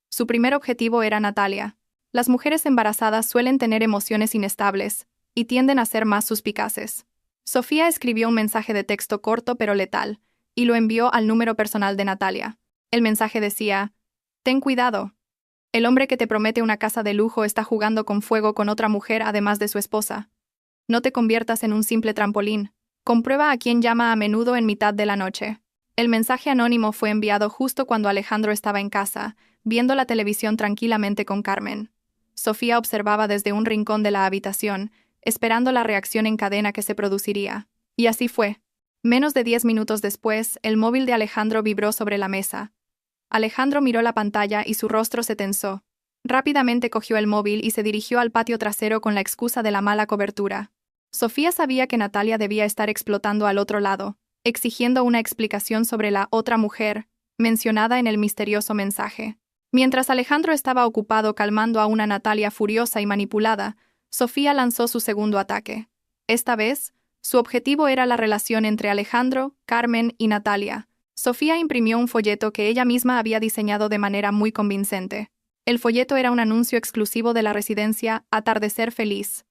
Su primer objetivo era Natalia. Las mujeres embarazadas suelen tener emociones inestables y tienden a ser más suspicaces. Sofía escribió un mensaje de texto corto pero letal y lo envió al número personal de Natalia. El mensaje decía: «Ten cuidado. El hombre que te promete una casa de lujo está jugando con fuego con otra mujer además de su esposa. No te conviertas en un simple trampolín. Comprueba a quién llama a menudo en mitad de la noche». El mensaje anónimo fue enviado justo cuando Alejandro estaba en casa, viendo la televisión tranquilamente con Carmen. Sofía observaba desde un rincón de la habitación, esperando la reacción en cadena que se produciría. Y así fue. Menos de 10 minutos después, el móvil de Alejandro vibró sobre la mesa. Alejandro miró la pantalla y su rostro se tensó. Rápidamente cogió el móvil y se dirigió al patio trasero con la excusa de la mala cobertura. Sofía sabía que Natalia debía estar explotando al otro lado, exigiendo una explicación sobre la otra mujer, mencionada en el misterioso mensaje. Mientras Alejandro estaba ocupado calmando a una Natalia furiosa y manipulada, Sofía lanzó su segundo ataque. Esta vez, su objetivo era la relación entre Alejandro, Carmen y Natalia. Sofía imprimió un folleto que ella misma había diseñado de manera muy convincente. El folleto era un anuncio exclusivo de la residencia Atardecer Feliz.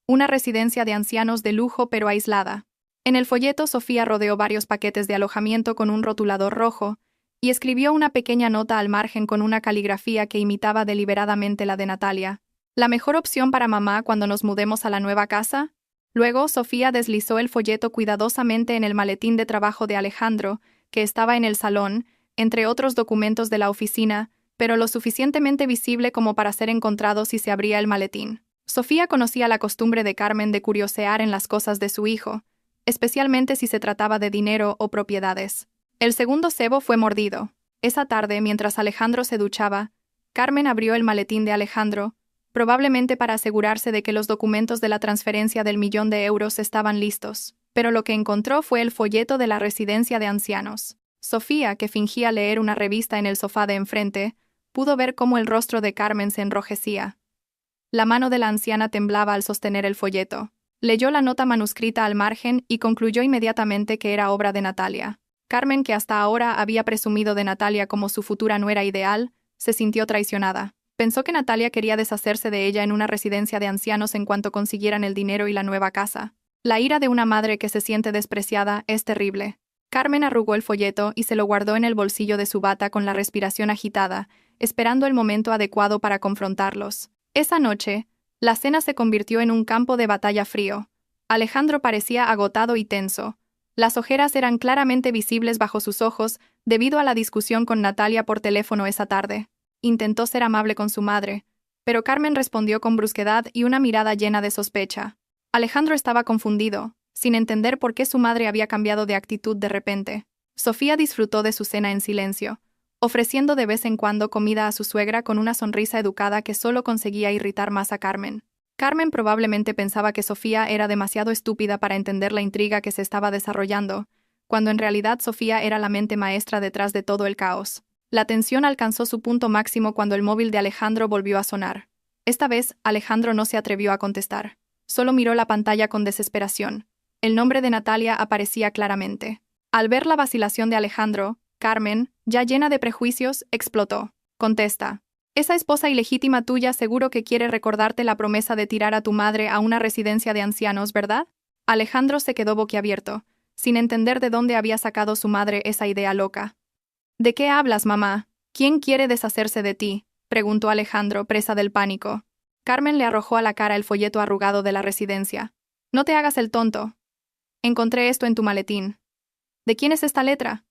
Una residencia de ancianos de lujo pero aislada. En el folleto, Sofía rodeó varios paquetes de alojamiento con un rotulador rojo y escribió una pequeña nota al margen con una caligrafía que imitaba deliberadamente la de Natalia. ¿La mejor opción para mamá cuando nos mudemos a la nueva casa? Luego, Sofía deslizó el folleto cuidadosamente en el maletín de trabajo de Alejandro, que estaba en el salón, entre otros documentos de la oficina, pero lo suficientemente visible como para ser encontrado si se abría el maletín. Sofía conocía la costumbre de Carmen de curiosear en las cosas de su hijo, especialmente si se trataba de dinero o propiedades. El segundo cebo fue mordido. Esa tarde, mientras Alejandro se duchaba, Carmen abrió el maletín de Alejandro, probablemente para asegurarse de que los documentos de la transferencia del €1.000.000 estaban listos, pero lo que encontró fue el folleto de la residencia de ancianos. Sofía, que fingía leer una revista en el sofá de enfrente, pudo ver cómo el rostro de Carmen se enrojecía. La mano de la anciana temblaba al sostener el folleto. Leyó la nota manuscrita al margen y concluyó inmediatamente que era obra de Natalia. Carmen, que hasta ahora había presumido de Natalia como su futura nuera ideal, se sintió traicionada. Pensó que Natalia quería deshacerse de ella en una residencia de ancianos en cuanto consiguieran el dinero y la nueva casa. La ira de una madre que se siente despreciada es terrible. Carmen arrugó el folleto y se lo guardó en el bolsillo de su bata con la respiración agitada, esperando el momento adecuado para confrontarlos. Esa noche, la cena se convirtió en un campo de batalla frío. Alejandro parecía agotado y tenso. Las ojeras eran claramente visibles bajo sus ojos debido a la discusión con Natalia por teléfono esa tarde. Intentó ser amable con su madre, pero Carmen respondió con brusquedad y una mirada llena de sospecha. Alejandro estaba confundido, sin entender por qué su madre había cambiado de actitud de repente. Sofía disfrutó de su cena en silencio, ofreciendo de vez en cuando comida a su suegra con una sonrisa educada que solo conseguía irritar más a Carmen. Carmen probablemente pensaba que Sofía era demasiado estúpida para entender la intriga que se estaba desarrollando, cuando en realidad Sofía era la mente maestra detrás de todo el caos. La tensión alcanzó su punto máximo cuando el móvil de Alejandro volvió a sonar. Esta vez, Alejandro no se atrevió a contestar. Solo miró la pantalla con desesperación. El nombre de Natalia aparecía claramente. Al ver la vacilación de Alejandro, Carmen, ya llena de prejuicios, explotó. «Contesta. Esa esposa ilegítima tuya seguro que quiere recordarte la promesa de tirar a tu madre a una residencia de ancianos, ¿verdad?» Alejandro se quedó boquiabierto, sin entender de dónde había sacado su madre esa idea loca. «¿De qué hablas, mamá? ¿Quién quiere deshacerse de ti?», preguntó Alejandro, presa del pánico. Carmen le arrojó a la cara el folleto arrugado de la residencia. «No te hagas el tonto. Encontré esto en tu maletín. ¿De quién es esta letra?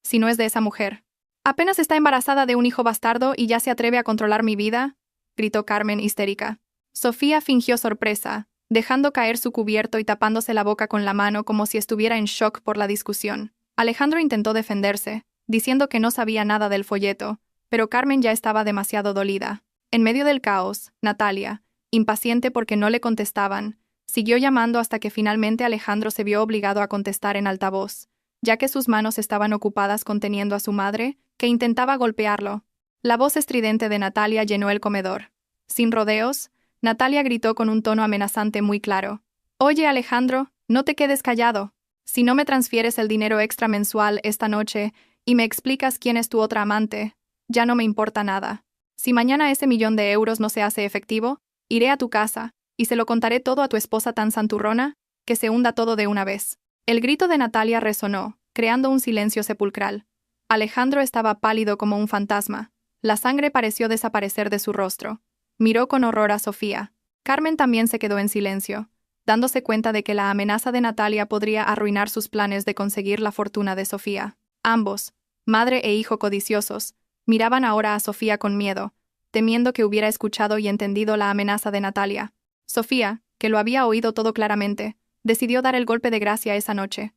Si no es de esa mujer. Apenas está embarazada de un hijo bastardo y ya se atreve a controlar mi vida», gritó Carmen histérica. Sofía fingió sorpresa, dejando caer su cubierto y tapándose la boca con la mano como si estuviera en shock por la discusión. Alejandro intentó defenderse, diciendo que no sabía nada del folleto, pero Carmen ya estaba demasiado dolida. En medio del caos, Natalia, Impaciente porque no le contestaban, siguió llamando hasta que finalmente Alejandro se vio obligado a contestar en altavoz, ya que sus manos estaban ocupadas conteniendo a su madre, que intentaba golpearlo. La voz estridente de Natalia llenó el comedor. Sin rodeos, Natalia gritó con un tono amenazante muy claro. «Oye, Alejandro, no te quedes callado. Si no me transfieres el dinero extra mensual esta noche y me explicas quién es tu otra amante, ya no me importa nada. Si mañana ese 1.000.000 de euros no se hace efectivo, iré a tu casa y se lo contaré todo a tu esposa tan santurrona que se hunda todo de una vez». El grito de Natalia resonó, creando un silencio sepulcral. Alejandro estaba pálido como un fantasma. La sangre pareció desaparecer de su rostro. Miró con horror a Sofía. Carmen también se quedó en silencio, dándose cuenta de que la amenaza de Natalia podría arruinar sus planes de conseguir la fortuna de Sofía. Ambos, madre e hijo codiciosos, miraban ahora a Sofía con miedo, temiendo que hubiera escuchado y entendido la amenaza de Natalia. Sofía, que lo había oído todo claramente, decidió dar el golpe de gracia esa noche.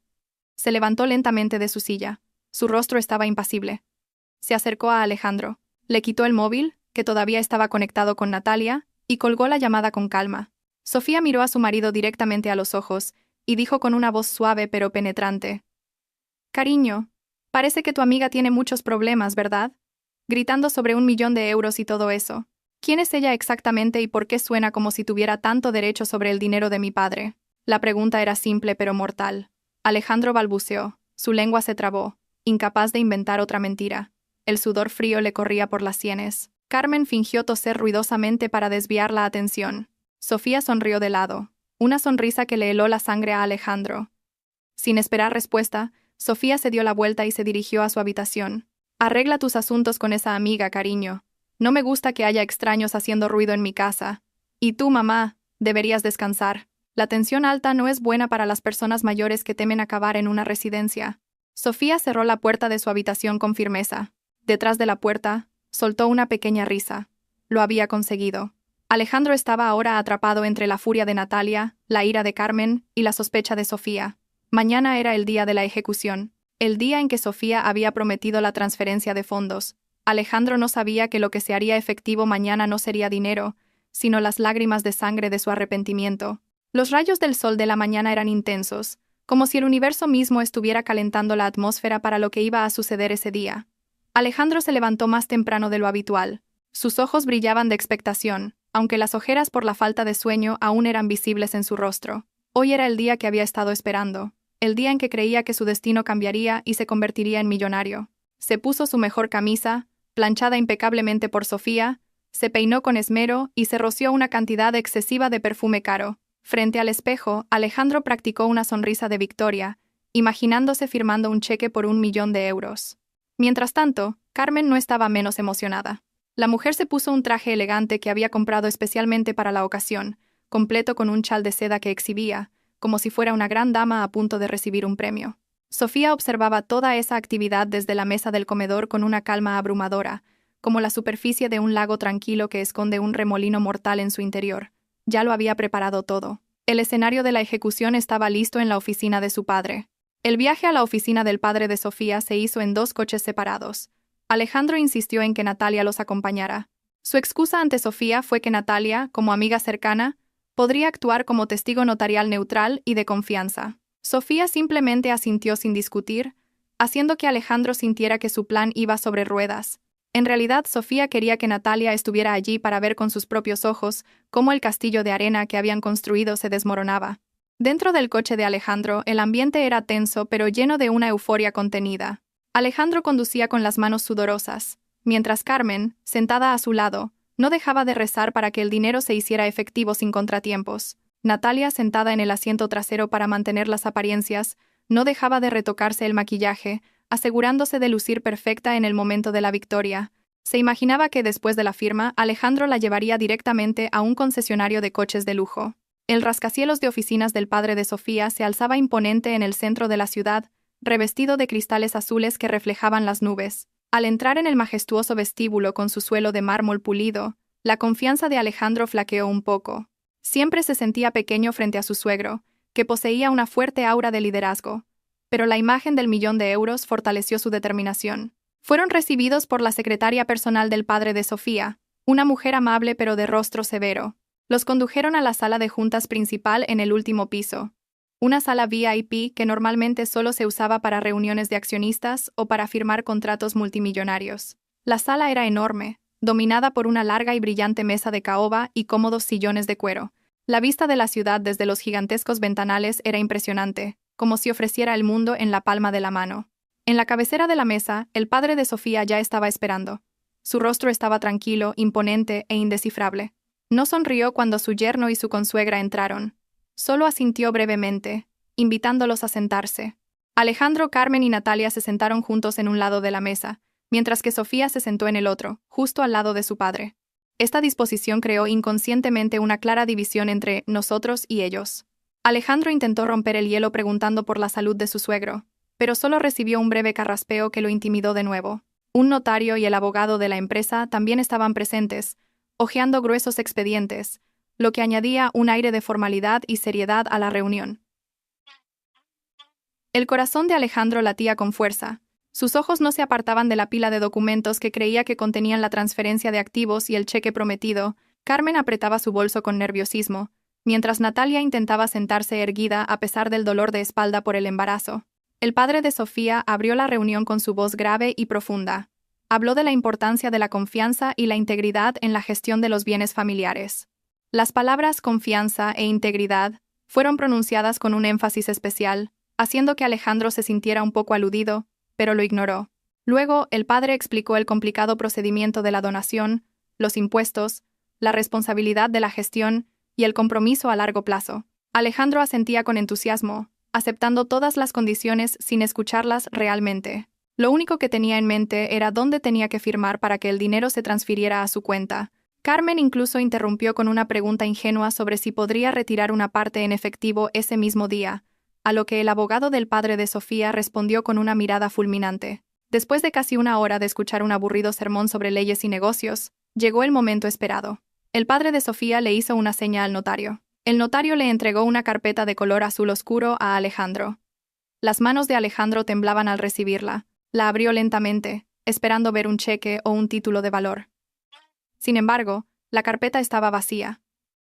Se levantó lentamente de su silla. Su rostro estaba impasible. Se acercó a Alejandro. Le quitó el móvil, que todavía estaba conectado con Natalia, y colgó la llamada con calma. Sofía miró a su marido directamente a los ojos y dijo con una voz suave pero penetrante: «Cariño, parece que tu amiga tiene muchos problemas, ¿verdad? Gritando sobre 1.000.000 de euros y todo eso. ¿Quién es ella exactamente y por qué suena como si tuviera tanto derecho sobre el dinero de mi padre?» La pregunta era simple pero mortal. Alejandro balbuceó. Su lengua se trabó, incapaz de inventar otra mentira. El sudor frío le corría por las sienes. Carmen fingió toser ruidosamente para desviar la atención. Sofía sonrió de lado, una sonrisa que le heló la sangre a Alejandro. Sin esperar respuesta, Sofía se dio la vuelta y se dirigió a su habitación. «Arregla tus asuntos con esa amiga, cariño. No me gusta que haya extraños haciendo ruido en mi casa. Y tú, mamá, deberías descansar. La tensión alta no es buena para las personas mayores que temen acabar en una residencia». Sofía cerró la puerta de su habitación con firmeza. Detrás de la puerta, soltó una pequeña risa. Lo había conseguido. Alejandro estaba ahora atrapado entre la furia de Natalia, la ira de Carmen y la sospecha de Sofía. Mañana era el día de la ejecución, el día en que Sofía había prometido la transferencia de fondos. Alejandro no sabía que lo que se haría efectivo mañana no sería dinero, sino las lágrimas de sangre de su arrepentimiento. Los rayos del sol de la mañana eran intensos, como si el universo mismo estuviera calentando la atmósfera para lo que iba a suceder ese día. Alejandro se levantó más temprano de lo habitual. Sus ojos brillaban de expectación, aunque las ojeras por la falta de sueño aún eran visibles en su rostro. Hoy era el día que había estado esperando, el día en que creía que su destino cambiaría y se convertiría en millonario. Se puso su mejor camisa, planchada impecablemente por Sofía, se peinó con esmero y se roció una cantidad excesiva de perfume caro. Frente al espejo, Alejandro practicó una sonrisa de victoria, imaginándose firmando un cheque por 1.000.000 de euros. Mientras tanto, Carmen no estaba menos emocionada. La mujer se puso un traje elegante que había comprado especialmente para la ocasión, completo con un chal de seda que exhibía, como si fuera una gran dama a punto de recibir un premio. Sofía observaba toda esa actividad desde la mesa del comedor con una calma abrumadora, como la superficie de un lago tranquilo que esconde un remolino mortal en su interior. Ya lo había preparado todo. El escenario de la ejecución estaba listo en la oficina de su padre. El viaje a la oficina del padre de Sofía se hizo en 2 coches separados. Alejandro insistió en que Natalia los acompañara. Su excusa ante Sofía fue que Natalia, como amiga cercana, podría actuar como testigo notarial neutral y de confianza. Sofía simplemente asintió sin discutir, haciendo que Alejandro sintiera que su plan iba sobre ruedas. En realidad, Sofía quería que Natalia estuviera allí para ver con sus propios ojos cómo el castillo de arena que habían construido se desmoronaba. Dentro del coche de Alejandro, el ambiente era tenso pero lleno de una euforia contenida. Alejandro conducía con las manos sudorosas, mientras Carmen, sentada a su lado, no dejaba de rezar para que el dinero se hiciera efectivo sin contratiempos. Natalia, sentada en el asiento trasero para mantener las apariencias, no dejaba de retocarse el maquillaje, asegurándose de lucir perfecta en el momento de la victoria. Se imaginaba que después de la firma, Alejandro la llevaría directamente a un concesionario de coches de lujo. El rascacielos de oficinas del padre de Sofía se alzaba imponente en el centro de la ciudad, revestido de cristales azules que reflejaban las nubes. Al entrar en el majestuoso vestíbulo con su suelo de mármol pulido, la confianza de Alejandro flaqueó un poco. Siempre se sentía pequeño frente a su suegro, que poseía una fuerte aura de liderazgo, pero la imagen del 1.000.000 de euros fortaleció su determinación. Fueron recibidos por la secretaria personal del padre de Sofía, una mujer amable pero de rostro severo. Los condujeron a la sala de juntas principal en el último piso. Una sala VIP que normalmente solo se usaba para reuniones de accionistas o para firmar contratos multimillonarios. La sala era enorme, dominada por una larga y brillante mesa de caoba y cómodos sillones de cuero. La vista de la ciudad desde los gigantescos ventanales era impresionante, como si ofreciera el mundo en la palma de la mano. En la cabecera de la mesa, el padre de Sofía ya estaba esperando. Su rostro estaba tranquilo, imponente e indescifrable. No sonrió cuando su yerno y su consuegra entraron. Solo asintió brevemente, invitándolos a sentarse. Alejandro, Carmen y Natalia se sentaron juntos en un lado de la mesa, mientras que Sofía se sentó en el otro, justo al lado de su padre. Esta disposición creó inconscientemente una clara división entre nosotros y ellos. Alejandro intentó romper el hielo preguntando por la salud de su suegro, pero solo recibió un breve carraspeo que lo intimidó de nuevo. Un notario y el abogado de la empresa también estaban presentes, hojeando gruesos expedientes, lo que añadía un aire de formalidad y seriedad a la reunión. El corazón de Alejandro latía con fuerza. Sus ojos no se apartaban de la pila de documentos que creía que contenían la transferencia de activos y el cheque prometido. Carmen apretaba su bolso con nerviosismo, mientras Natalia intentaba sentarse erguida a pesar del dolor de espalda por el embarazo. El padre de Sofía abrió la reunión con su voz grave y profunda. Habló de la importancia de la confianza y la integridad en la gestión de los bienes familiares. Las palabras confianza e integridad fueron pronunciadas con un énfasis especial, haciendo que Alejandro se sintiera un poco aludido, pero lo ignoró. Luego, el padre explicó el complicado procedimiento de la donación, los impuestos, la responsabilidad de la gestión y el compromiso a largo plazo. Alejandro asentía con entusiasmo, aceptando todas las condiciones sin escucharlas realmente. Lo único que tenía en mente era dónde tenía que firmar para que el dinero se transfiriera a su cuenta. Carmen incluso interrumpió con una pregunta ingenua sobre si podría retirar una parte en efectivo ese mismo día, a lo que el abogado del padre de Sofía respondió con una mirada fulminante. Después de casi una hora de escuchar un aburrido sermón sobre leyes y negocios, llegó el momento esperado. El padre de Sofía le hizo una seña al notario. El notario le entregó una carpeta de color azul oscuro a Alejandro. Las manos de Alejandro temblaban al recibirla. La abrió lentamente, esperando ver un cheque o un título de valor. Sin embargo, la carpeta estaba vacía.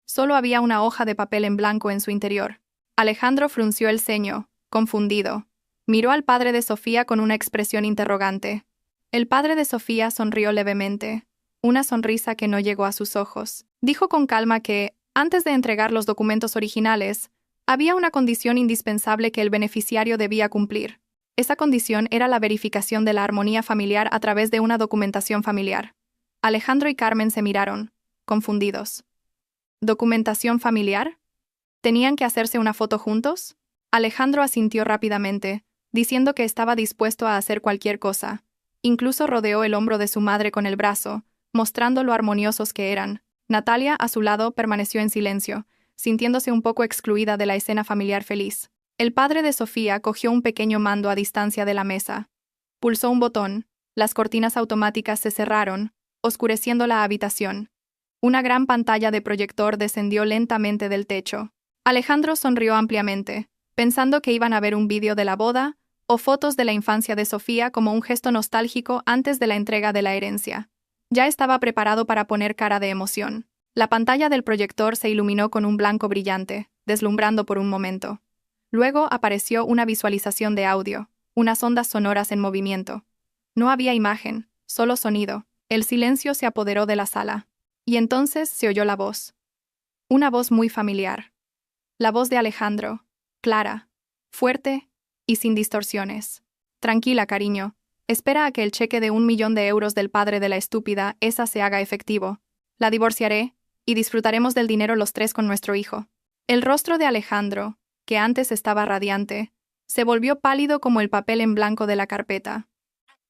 Solo había una hoja de papel en blanco en su interior. Alejandro frunció el ceño, confundido. Miró al padre de Sofía con una expresión interrogante. El padre de Sofía sonrió levemente, una sonrisa que no llegó a sus ojos. Dijo con calma que, antes de entregar los documentos originales, había una condición indispensable que el beneficiario debía cumplir. Esa condición era la verificación de la armonía familiar a través de una documentación familiar. Alejandro y Carmen se miraron, confundidos. ¿Documentación familiar? ¿Tenían que hacerse una foto juntos? Alejandro asintió rápidamente, diciendo que estaba dispuesto a hacer cualquier cosa. Incluso rodeó el hombro de su madre con el brazo, mostrando lo armoniosos que eran. Natalia, a su lado, permaneció en silencio, sintiéndose un poco excluida de la escena familiar feliz. El padre de Sofía cogió un pequeño mando a distancia de la mesa. Pulsó un botón, las cortinas automáticas se cerraron, oscureciendo la habitación. Una gran pantalla de proyector descendió lentamente del techo. Alejandro sonrió ampliamente, pensando que iban a ver un vídeo de la boda o fotos de la infancia de Sofía como un gesto nostálgico antes de la entrega de la herencia. Ya estaba preparado para poner cara de emoción. La pantalla del proyector se iluminó con un blanco brillante, deslumbrando por un momento. Luego apareció una visualización de audio, unas ondas sonoras en movimiento. No había imagen, solo sonido. El silencio se apoderó de la sala. Y entonces se oyó la voz. Una voz muy familiar. La voz de Alejandro, clara, fuerte y sin distorsiones. Tranquila, cariño. Espera a que el cheque de 1 millón de euros del padre de la estúpida esa se haga efectivo. La divorciaré, y disfrutaremos del dinero los tres con nuestro hijo. El rostro de Alejandro, que antes estaba radiante, se volvió pálido como el papel en blanco de la carpeta.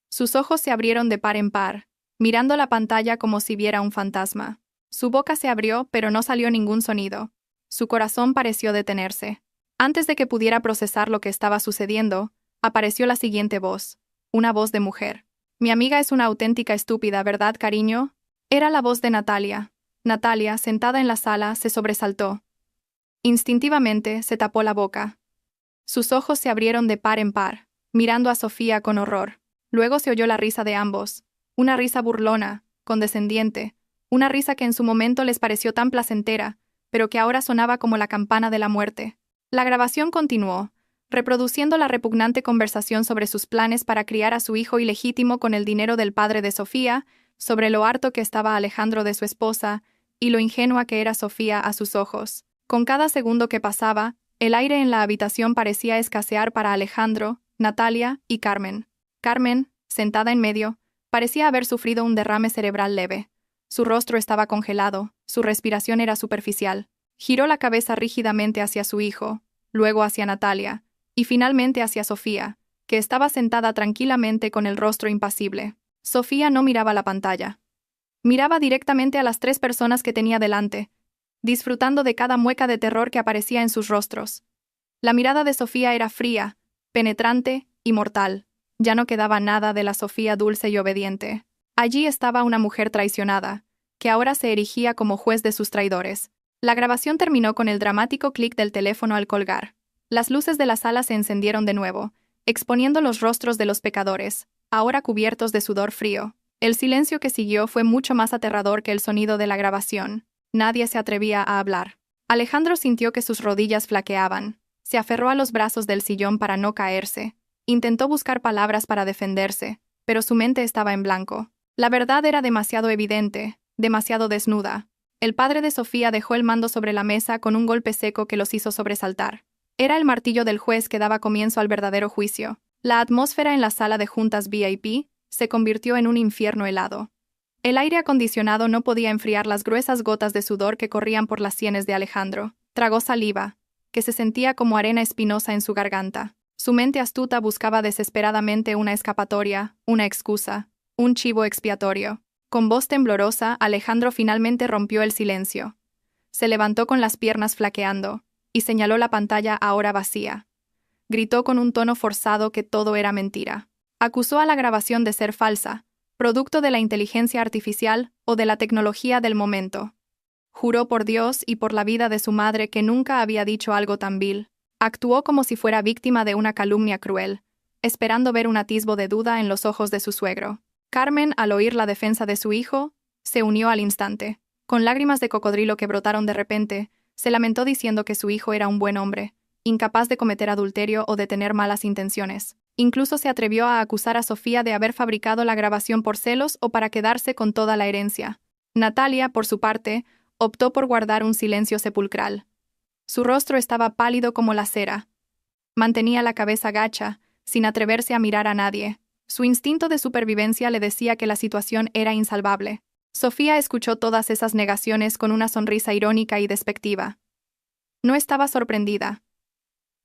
Sus ojos se abrieron de par en par, mirando la pantalla como si viera un fantasma. Su boca se abrió, pero no salió ningún sonido. Su corazón pareció detenerse. Antes de que pudiera procesar lo que estaba sucediendo, apareció la siguiente voz, una voz de mujer. Mi amiga es una auténtica estúpida, ¿verdad, cariño? Era la voz de Natalia. Natalia, sentada en la sala, se sobresaltó. Instintivamente se tapó la boca. Sus ojos se abrieron de par en par, mirando a Sofía con horror. Luego se oyó la risa de ambos, una risa burlona, condescendiente, una risa que en su momento les pareció tan placentera, pero que ahora sonaba como la campana de la muerte. La grabación continuó, reproduciendo la repugnante conversación sobre sus planes para criar a su hijo ilegítimo con el dinero del padre de Sofía, sobre lo harto que estaba Alejandro de su esposa, y lo ingenua que era Sofía a sus ojos. Con cada segundo que pasaba, el aire en la habitación parecía escasear para Alejandro, Natalia y Carmen. Carmen, sentada en medio, parecía haber sufrido un derrame cerebral leve. Su rostro estaba congelado, su respiración era superficial. Giró la cabeza rígidamente hacia su hijo, luego hacia Natalia, y finalmente hacia Sofía, que estaba sentada tranquilamente con el rostro impasible. Sofía no miraba la pantalla. Miraba directamente a las tres personas que tenía delante, disfrutando de cada mueca de terror que aparecía en sus rostros. La mirada de Sofía era fría, penetrante y mortal. Ya no quedaba nada de la Sofía dulce y obediente. Allí estaba una mujer traicionada, que ahora se erigía como juez de sus traidores. La grabación terminó con el dramático clic del teléfono al colgar. Las luces de la sala se encendieron de nuevo, exponiendo los rostros de los pecadores, ahora cubiertos de sudor frío. El silencio que siguió fue mucho más aterrador que el sonido de la grabación. Nadie se atrevía a hablar. Alejandro sintió que sus rodillas flaqueaban. Se aferró a los brazos del sillón para no caerse. Intentó buscar palabras para defenderse, pero su mente estaba en blanco. La verdad era demasiado evidente, demasiado desnuda. El padre de Sofía dejó el mando sobre la mesa con un golpe seco que los hizo sobresaltar. Era el martillo del juez que daba comienzo al verdadero juicio. La atmósfera en la sala de juntas VIP se convirtió en un infierno helado. El aire acondicionado no podía enfriar las gruesas gotas de sudor que corrían por las sienes de Alejandro. Tragó saliva, que se sentía como arena espinosa en su garganta. Su mente astuta buscaba desesperadamente una escapatoria, una excusa, un chivo expiatorio. Con voz temblorosa, Alejandro finalmente rompió el silencio. Se levantó con las piernas flaqueando, y señaló la pantalla ahora vacía. Gritó con un tono forzado que todo era mentira. Acusó a la grabación de ser falsa, producto de la inteligencia artificial o de la tecnología del momento. Juró por Dios y por la vida de su madre que nunca había dicho algo tan vil. Actuó como si fuera víctima de una calumnia cruel, esperando ver un atisbo de duda en los ojos de su suegro. Carmen, al oír la defensa de su hijo, se unió al instante. Con lágrimas de cocodrilo que brotaron de repente, se lamentó diciendo que su hijo era un buen hombre, incapaz de cometer adulterio o de tener malas intenciones. Incluso se atrevió a acusar a Sofía de haber fabricado la grabación por celos o para quedarse con toda la herencia. Natalia, por su parte, optó por guardar un silencio sepulcral. Su rostro estaba pálido como la cera. Mantenía la cabeza gacha, sin atreverse a mirar a nadie. Su instinto de supervivencia le decía que la situación era insalvable. Sofía escuchó todas esas negaciones con una sonrisa irónica y despectiva. No estaba sorprendida.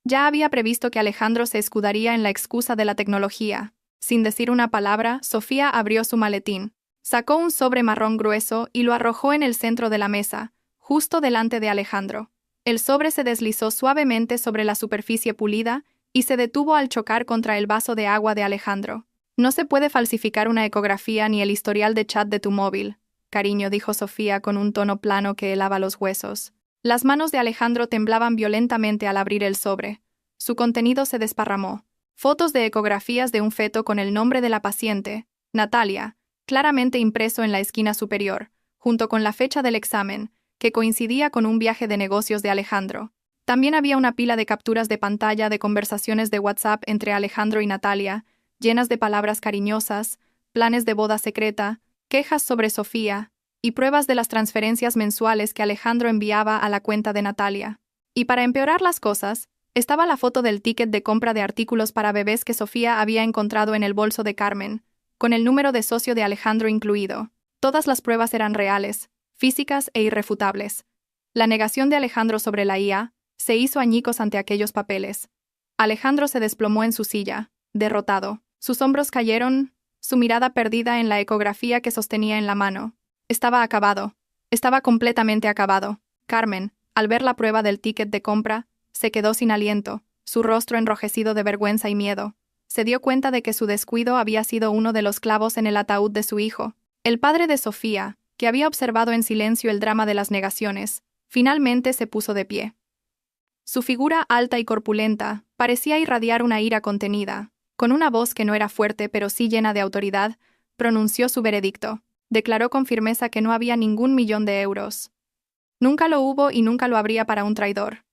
Ya había previsto que Alejandro se escudaría en la excusa de la tecnología. Sin decir una palabra, Sofía abrió su maletín. Sacó un sobre marrón grueso y lo arrojó en el centro de la mesa, justo delante de Alejandro. El sobre se deslizó suavemente sobre la superficie pulida y se detuvo al chocar contra el vaso de agua de Alejandro. No se puede falsificar una ecografía ni el historial de chat de tu móvil, cariño, dijo Sofía con un tono plano que helaba los huesos. Las manos de Alejandro temblaban violentamente al abrir el sobre. Su contenido se desparramó. Fotos de ecografías de un feto con el nombre de la paciente, Natalia, claramente impreso en la esquina superior, junto con la fecha del examen, que coincidía con un viaje de negocios de Alejandro. También había una pila de capturas de pantalla de conversaciones de WhatsApp entre Alejandro y Natalia, llenas de palabras cariñosas, planes de boda secreta, quejas sobre Sofía, y pruebas de las transferencias mensuales que Alejandro enviaba a la cuenta de Natalia. Y para empeorar las cosas, estaba la foto del ticket de compra de artículos para bebés que Sofía había encontrado en el bolso de Carmen, con el número de socio de Alejandro incluido. Todas las pruebas eran reales, físicas e irrefutables. La negación de Alejandro sobre la IA se hizo añicos ante aquellos papeles. Alejandro se desplomó en su silla, derrotado. Sus hombros cayeron, su mirada perdida en la ecografía que sostenía en la mano. Estaba acabado. Estaba completamente acabado. Carmen, al ver la prueba del ticket de compra, se quedó sin aliento, su rostro enrojecido de vergüenza y miedo. Se dio cuenta de que su descuido había sido uno de los clavos en el ataúd de su hijo. El padre de Sofía, que había observado en silencio el drama de las negaciones, finalmente se puso de pie. Su figura alta y corpulenta parecía irradiar una ira contenida. Con una voz que no era fuerte pero sí llena de autoridad, pronunció su veredicto. Declaró con firmeza que no había ningún millón de euros. Nunca lo hubo y nunca lo habría para un traidor.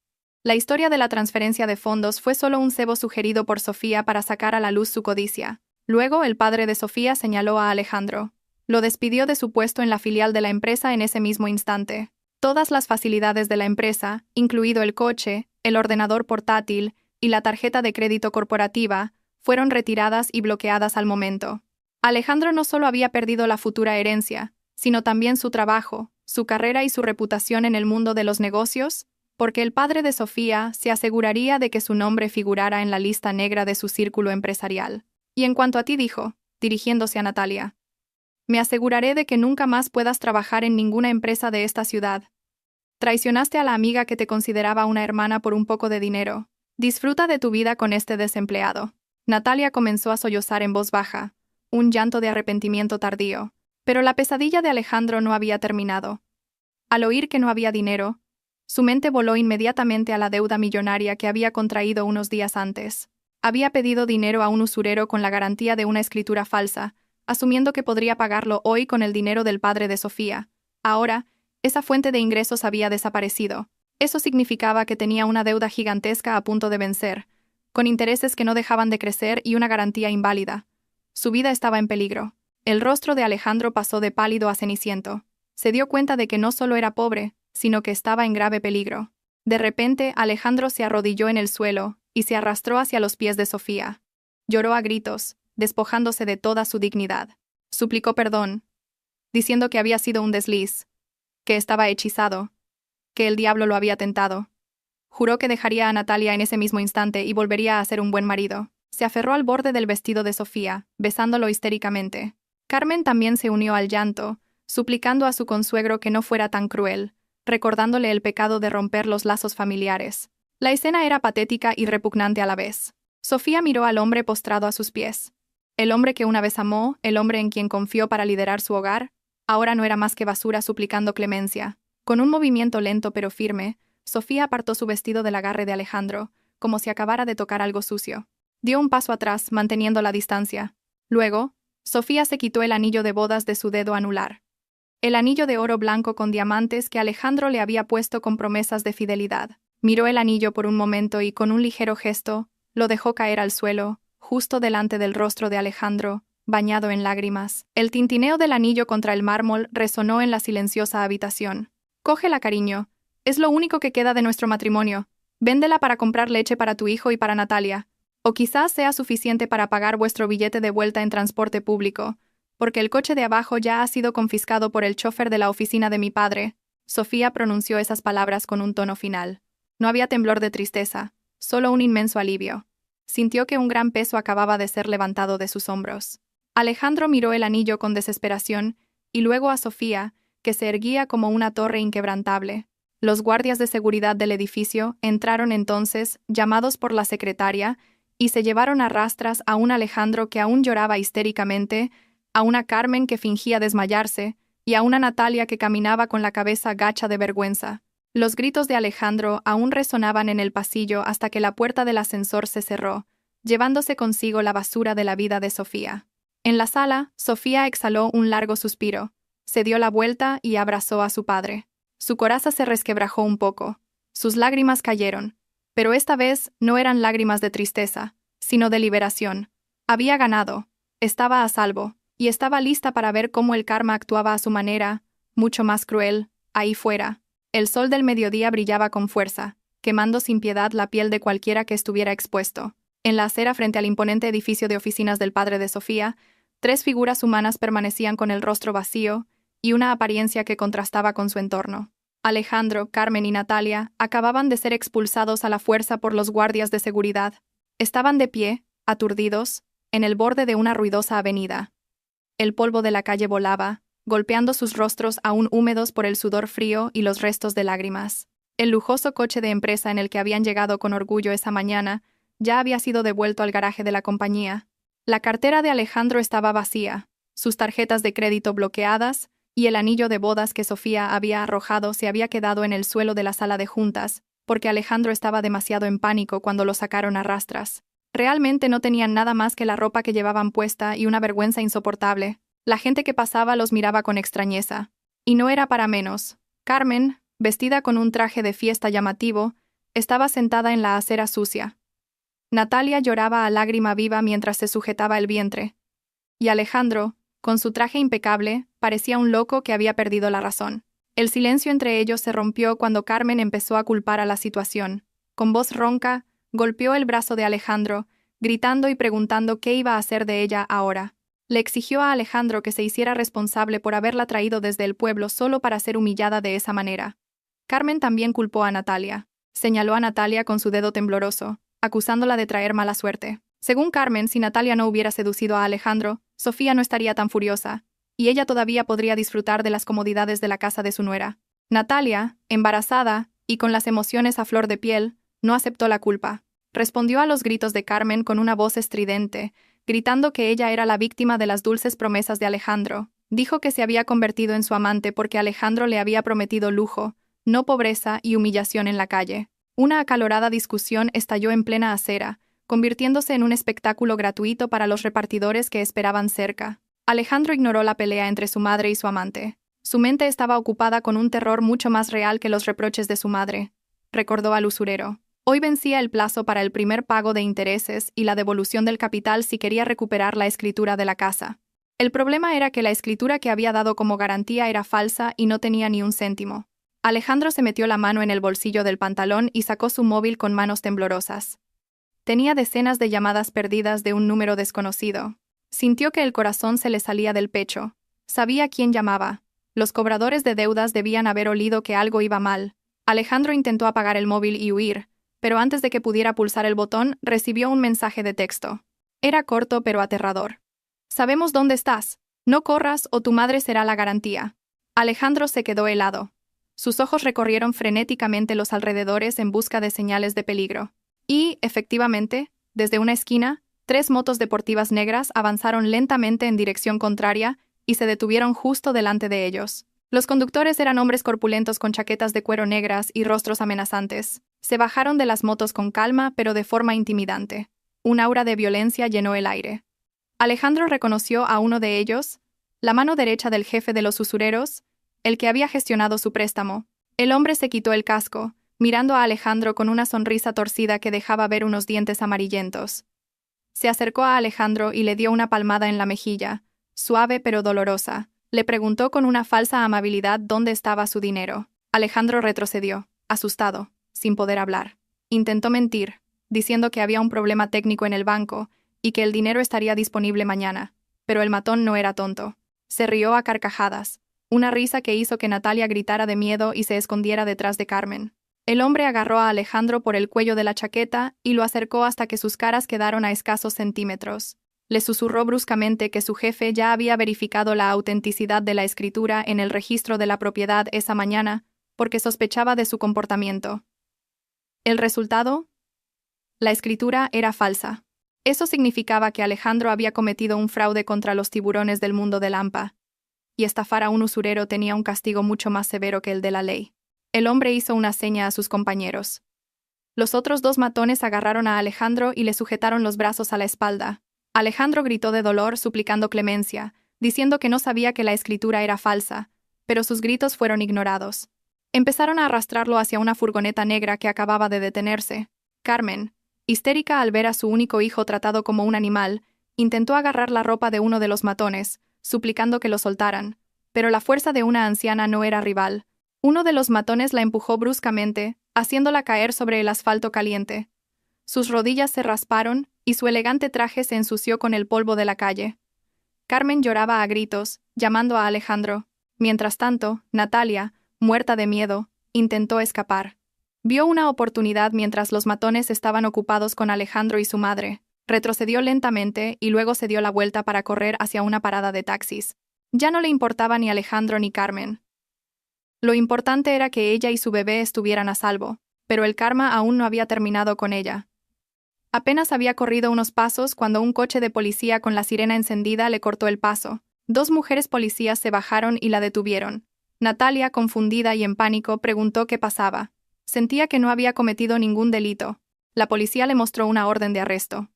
La historia de la transferencia de fondos fue solo un cebo sugerido por Sofía para sacar a la luz su codicia. Luego, el padre de Sofía señaló a Alejandro. Lo despidió de su puesto en la filial de la empresa en ese mismo instante. Todas las facilidades de la empresa, incluido el coche, el ordenador portátil y la tarjeta de crédito corporativa, fueron retiradas y bloqueadas al momento. Alejandro no solo había perdido la futura herencia, sino también su trabajo, su carrera y su reputación en el mundo de los negocios, porque el padre de Sofía se aseguraría de que su nombre figurara en la lista negra de su círculo empresarial. Y en cuanto a ti, dijo, dirigiéndose a Natalia, me aseguraré de que nunca más puedas trabajar en ninguna empresa de esta ciudad. Traicionaste a la amiga que te consideraba una hermana por un poco de dinero. Disfruta de tu vida con este desempleado. Natalia comenzó a sollozar en voz baja, un llanto de arrepentimiento tardío. Pero la pesadilla de Alejandro no había terminado. Al oír que no había dinero, su mente voló inmediatamente a la deuda millonaria que había contraído unos días antes. Había pedido dinero a un usurero con la garantía de una escritura falsa, asumiendo que podría pagarlo hoy con el dinero del padre de Sofía. Ahora, esa fuente de ingresos había desaparecido. Eso significaba que tenía una deuda gigantesca a punto de vencer, con intereses que no dejaban de crecer y una garantía inválida. Su vida estaba en peligro. El rostro de Alejandro pasó de pálido a ceniciento. Se dio cuenta de que no solo era pobre, sino que estaba en grave peligro. De repente, Alejandro se arrodilló en el suelo y se arrastró hacia los pies de Sofía. Lloró a gritos, despojándose de toda su dignidad. Suplicó perdón, diciendo que había sido un desliz, que estaba hechizado, que el diablo lo había tentado. Juró que dejaría a Natalia en ese mismo instante y volvería a ser un buen marido. Se aferró al borde del vestido de Sofía, besándolo histéricamente. Carmen también se unió al llanto, suplicando a su consuegro que no fuera tan cruel, recordándole el pecado de romper los lazos familiares. La escena era patética y repugnante a la vez. Sofía miró al hombre postrado a sus pies. El hombre que una vez amó, el hombre en quien confió para liderar su hogar, ahora no era más que basura suplicando clemencia. Con un movimiento lento pero firme, Sofía apartó su vestido del agarre de Alejandro, como si acabara de tocar algo sucio. Dio un paso atrás, manteniendo la distancia. Luego, Sofía se quitó el anillo de bodas de su dedo anular. El anillo de oro blanco con diamantes que Alejandro le había puesto con promesas de fidelidad. Miró el anillo por un momento y, con un ligero gesto, lo dejó caer al suelo, justo delante del rostro de Alejandro, bañado en lágrimas. El tintineo del anillo contra el mármol resonó en la silenciosa habitación. «Cógela, cariño. Es lo único que queda de nuestro matrimonio. Véndela para comprar leche para tu hijo y para Natalia. O quizás sea suficiente para pagar vuestro billete de vuelta en transporte público, porque el coche de abajo ya ha sido confiscado por el chofer de la oficina de mi padre». Sofía pronunció esas palabras con un tono final. No había temblor de tristeza, solo un inmenso alivio. Sintió que un gran peso acababa de ser levantado de sus hombros. Alejandro miró el anillo con desesperación y luego a Sofía, que se erguía como una torre inquebrantable. Los guardias de seguridad del edificio entraron entonces, llamados por la secretaria, y se llevaron a rastras a un Alejandro que aún lloraba histéricamente, a una Carmen que fingía desmayarse, y a una Natalia que caminaba con la cabeza gacha de vergüenza. Los gritos de Alejandro aún resonaban en el pasillo hasta que la puerta del ascensor se cerró, llevándose consigo la basura de la vida de Sofía. En la sala, Sofía exhaló un largo suspiro, se dio la vuelta y abrazó a su padre. Su coraza se resquebrajó un poco. Sus lágrimas cayeron, pero esta vez no eran lágrimas de tristeza, sino de liberación. Había ganado, estaba a salvo, y estaba lista para ver cómo el karma actuaba a su manera, mucho más cruel, ahí fuera. El sol del mediodía brillaba con fuerza, quemando sin piedad la piel de cualquiera que estuviera expuesto. En la acera frente al imponente edificio de oficinas del padre de Sofía, 3 figuras humanas permanecían con el rostro vacío y una apariencia que contrastaba con su entorno. Alejandro, Carmen y Natalia acababan de ser expulsados a la fuerza por los guardias de seguridad. Estaban de pie, aturdidos, en el borde de una ruidosa avenida. El polvo de la calle volaba, golpeando sus rostros aún húmedos por el sudor frío y los restos de lágrimas. El lujoso coche de empresa en el que habían llegado con orgullo esa mañana ya había sido devuelto al garaje de la compañía. La cartera de Alejandro estaba vacía, sus tarjetas de crédito bloqueadas, y el anillo de bodas que Sofía había arrojado se había quedado en el suelo de la sala de juntas, porque Alejandro estaba demasiado en pánico cuando lo sacaron a rastras. Realmente no tenían nada más que la ropa que llevaban puesta y una vergüenza insoportable. La gente que pasaba los miraba con extrañeza. Y no era para menos. Carmen, vestida con un traje de fiesta llamativo, estaba sentada en la acera sucia. Natalia lloraba a lágrima viva mientras se sujetaba el vientre. Y Alejandro, con su traje impecable, parecía un loco que había perdido la razón. El silencio entre ellos se rompió cuando Carmen empezó a culpar a la situación. Con voz ronca, golpeó el brazo de Alejandro, gritando y preguntando qué iba a hacer de ella ahora. Le exigió a Alejandro que se hiciera responsable por haberla traído desde el pueblo solo para ser humillada de esa manera. Carmen también culpó a Natalia. Señaló a Natalia con su dedo tembloroso, acusándola de traer mala suerte. Según Carmen, si Natalia no hubiera seducido a Alejandro, Sofía no estaría tan furiosa, y ella todavía podría disfrutar de las comodidades de la casa de su nuera. Natalia, embarazada y con las emociones a flor de piel, no aceptó la culpa. Respondió a los gritos de Carmen con una voz estridente, gritando que ella era la víctima de las dulces promesas de Alejandro. Dijo que se había convertido en su amante porque Alejandro le había prometido lujo, no pobreza y humillación en la calle. Una acalorada discusión estalló en plena acera, convirtiéndose en un espectáculo gratuito para los repartidores que esperaban cerca. Alejandro ignoró la pelea entre su madre y su amante. Su mente estaba ocupada con un terror mucho más real que los reproches de su madre. Recordó al usurero. Hoy vencía el plazo para el primer pago de intereses y la devolución del capital si quería recuperar la escritura de la casa. El problema era que la escritura que había dado como garantía era falsa y no tenía ni un céntimo. Alejandro se metió la mano en el bolsillo del pantalón y sacó su móvil con manos temblorosas. Tenía decenas de llamadas perdidas de un número desconocido. Sintió que el corazón se le salía del pecho. Sabía quién llamaba. Los cobradores de deudas debían haber olido que algo iba mal. Alejandro intentó apagar el móvil y huir, pero antes de que pudiera pulsar el botón, recibió un mensaje de texto. Era corto pero aterrador. «Sabemos dónde estás. No corras o tu madre será la garantía». Alejandro se quedó helado. Sus ojos recorrieron frenéticamente los alrededores en busca de señales de peligro. Y, efectivamente, desde una esquina, 3 motos deportivas negras avanzaron lentamente en dirección contraria y se detuvieron justo delante de ellos. Los conductores eran hombres corpulentos con chaquetas de cuero negras y rostros amenazantes. Se bajaron de las motos con calma, pero de forma intimidante. Un aura de violencia llenó el aire. Alejandro reconoció a uno de ellos, la mano derecha del jefe de los usureros, el que había gestionado su préstamo. El hombre se quitó el casco, mirando a Alejandro con una sonrisa torcida que dejaba ver unos dientes amarillentos. Se acercó a Alejandro y le dio una palmada en la mejilla, suave pero dolorosa. Le preguntó con una falsa amabilidad dónde estaba su dinero. Alejandro retrocedió, asustado, sin poder hablar. Intentó mentir, diciendo que había un problema técnico en el banco y que el dinero estaría disponible mañana. Pero el matón no era tonto. Se rió a carcajadas, una risa que hizo que Natalia gritara de miedo y se escondiera detrás de Carmen. El hombre agarró a Alejandro por el cuello de la chaqueta y lo acercó hasta que sus caras quedaron a escasos centímetros. Le susurró bruscamente que su jefe ya había verificado la autenticidad de la escritura en el registro de la propiedad esa mañana, porque sospechaba de su comportamiento. ¿El resultado? La escritura era falsa. Eso significaba que Alejandro había cometido un fraude contra los tiburones del mundo de Lampa, y estafar a un usurero tenía un castigo mucho más severo que el de la ley. El hombre hizo una seña a sus compañeros. Los otros 2 matones agarraron a Alejandro y le sujetaron los brazos a la espalda. Alejandro gritó de dolor suplicando clemencia, diciendo que no sabía que la escritura era falsa, pero sus gritos fueron ignorados. Empezaron a arrastrarlo hacia una furgoneta negra que acababa de detenerse. Carmen, histérica al ver a su único hijo tratado como un animal, intentó agarrar la ropa de uno de los matones, suplicando que lo soltaran, pero la fuerza de una anciana no era rival. Uno de los matones la empujó bruscamente, haciéndola caer sobre el asfalto caliente. Sus rodillas se rasparon y su elegante traje se ensució con el polvo de la calle. Carmen lloraba a gritos, llamando a Alejandro. Mientras tanto, Natalia, muerta de miedo, intentó escapar. Vio una oportunidad mientras los matones estaban ocupados con Alejandro y su madre. Retrocedió lentamente y luego se dio la vuelta para correr hacia una parada de taxis. Ya no le importaba ni Alejandro ni Carmen. Lo importante era que ella y su bebé estuvieran a salvo, pero el karma aún no había terminado con ella. Apenas había corrido unos pasos cuando un coche de policía con la sirena encendida le cortó el paso. 2 mujeres policías se bajaron y la detuvieron. Natalia, confundida y en pánico, preguntó qué pasaba. Sentía que no había cometido ningún delito. La policía le mostró una orden de arresto.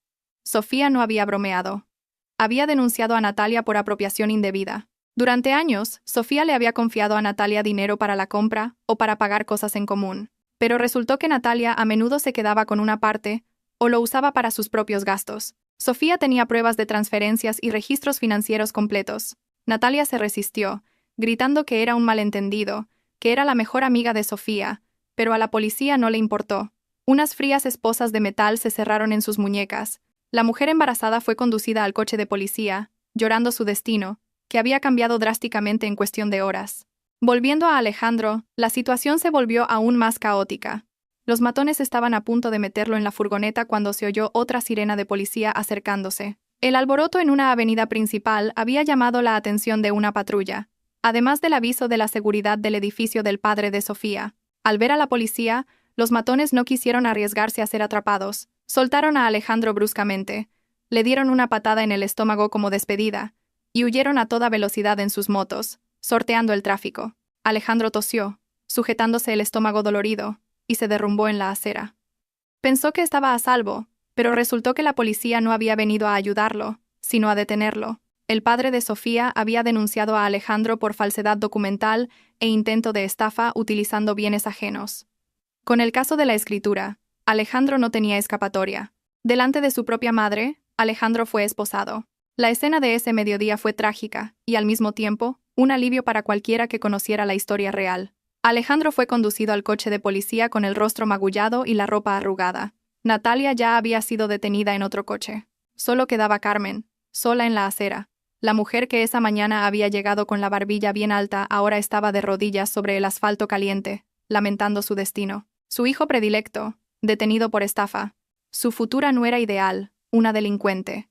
Sofía no había bromeado. Había denunciado a Natalia por apropiación indebida. Durante años, Sofía le había confiado a Natalia dinero para la compra o para pagar cosas en común. Pero resultó que Natalia a menudo se quedaba con una parte o lo usaba para sus propios gastos. Sofía tenía pruebas de transferencias y registros financieros completos. Natalia se resistió, gritando que era un malentendido, que era la mejor amiga de Sofía, pero a la policía no le importó. Unas frías esposas de metal se cerraron en sus muñecas. La mujer embarazada fue conducida al coche de policía, llorando su destino, que había cambiado drásticamente en cuestión de horas. Volviendo a Alejandro, la situación se volvió aún más caótica. Los matones estaban a punto de meterlo en la furgoneta cuando se oyó otra sirena de policía acercándose. El alboroto en una avenida principal había llamado la atención de una patrulla, además del aviso de la seguridad del edificio del padre de Sofía. Al ver a la policía, los matones no quisieron arriesgarse a ser atrapados. Soltaron a Alejandro bruscamente, le dieron una patada en el estómago como despedida, y huyeron a toda velocidad en sus motos, sorteando el tráfico. Alejandro tosió, sujetándose el estómago dolorido, y se derrumbó en la acera. Pensó que estaba a salvo, pero resultó que la policía no había venido a ayudarlo, sino a detenerlo. El padre de Sofía había denunciado a Alejandro por falsedad documental e intento de estafa utilizando bienes ajenos. Con el caso de la escritura, Alejandro no tenía escapatoria. Delante de su propia madre, Alejandro fue esposado. La escena de ese mediodía fue trágica, y al mismo tiempo, un alivio para cualquiera que conociera la historia real. Alejandro fue conducido al coche de policía con el rostro magullado y la ropa arrugada. Natalia ya había sido detenida en otro coche. Solo quedaba Carmen, sola en la acera. La mujer que esa mañana había llegado con la barbilla bien alta ahora estaba de rodillas sobre el asfalto caliente, lamentando su destino. Su hijo predilecto, detenido por estafa. Su futura nuera ideal, una delincuente.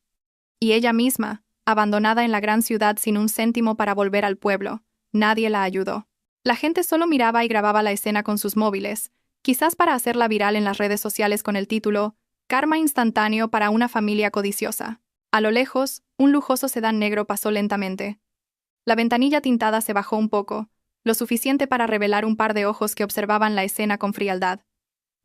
Y ella misma, abandonada en la gran ciudad sin un céntimo para volver al pueblo. Nadie la ayudó. La gente solo miraba y grababa la escena con sus móviles, quizás para hacerla viral en las redes sociales con el título «Karma instantáneo para una familia codiciosa». A lo lejos, un lujoso sedán negro pasó lentamente. La ventanilla tintada se bajó un poco, lo suficiente para revelar un par de ojos que observaban la escena con frialdad.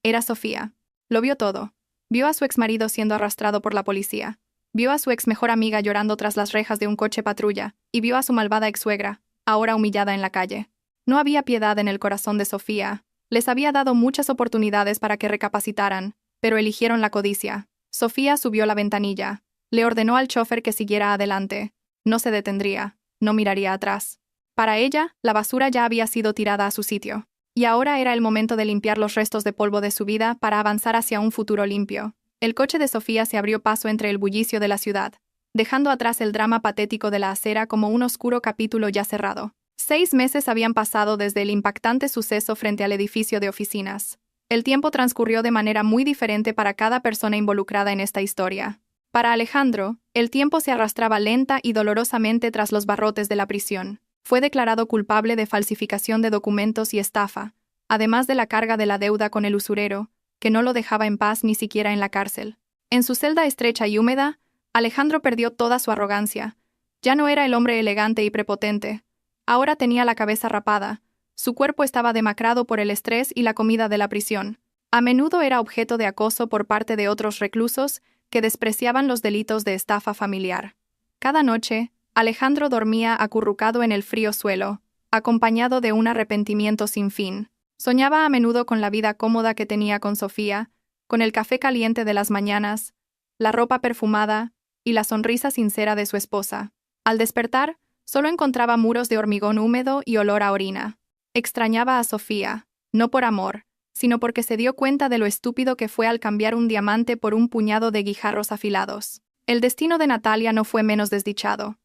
Era Sofía. Lo vio todo. Vio a su exmarido siendo arrastrado por la policía. Vio a su ex mejor amiga llorando tras las rejas de un coche patrulla, y vio a su malvada exsuegra, ahora humillada en la calle. No había piedad en el corazón de Sofía. Les había dado muchas oportunidades para que recapacitaran, pero eligieron la codicia. Sofía subió la ventanilla. Le ordenó al chofer que siguiera adelante. No se detendría, no miraría atrás. Para ella, la basura ya había sido tirada a su sitio. Y ahora era el momento de limpiar los restos de polvo de su vida para avanzar hacia un futuro limpio. El coche de Sofía se abrió paso entre el bullicio de la ciudad, dejando atrás el drama patético de la acera como un oscuro capítulo ya cerrado. 6 meses habían pasado desde el impactante suceso frente al edificio de oficinas. El tiempo transcurrió de manera muy diferente para cada persona involucrada en esta historia. Para Alejandro, el tiempo se arrastraba lenta y dolorosamente tras los barrotes de la prisión. Fue declarado culpable de falsificación de documentos y estafa, además de la carga de la deuda con el usurero, que no lo dejaba en paz ni siquiera en la cárcel. En su celda estrecha y húmeda, Alejandro perdió toda su arrogancia. Ya no era el hombre elegante y prepotente. Ahora tenía la cabeza rapada. Su cuerpo estaba demacrado por el estrés y la comida de la prisión. A menudo era objeto de acoso por parte de otros reclusos que despreciaban los delitos de estafa familiar. Cada noche, Alejandro dormía acurrucado en el frío suelo, acompañado de un arrepentimiento sin fin. Soñaba a menudo con la vida cómoda que tenía con Sofía, con el café caliente de las mañanas, la ropa perfumada y la sonrisa sincera de su esposa. Al despertar, solo encontraba muros de hormigón húmedo y olor a orina. Extrañaba a Sofía, no por amor, sino porque se dio cuenta de lo estúpido que fue al cambiar un diamante por un puñado de guijarros afilados. El destino de Natalia no fue menos desdichado.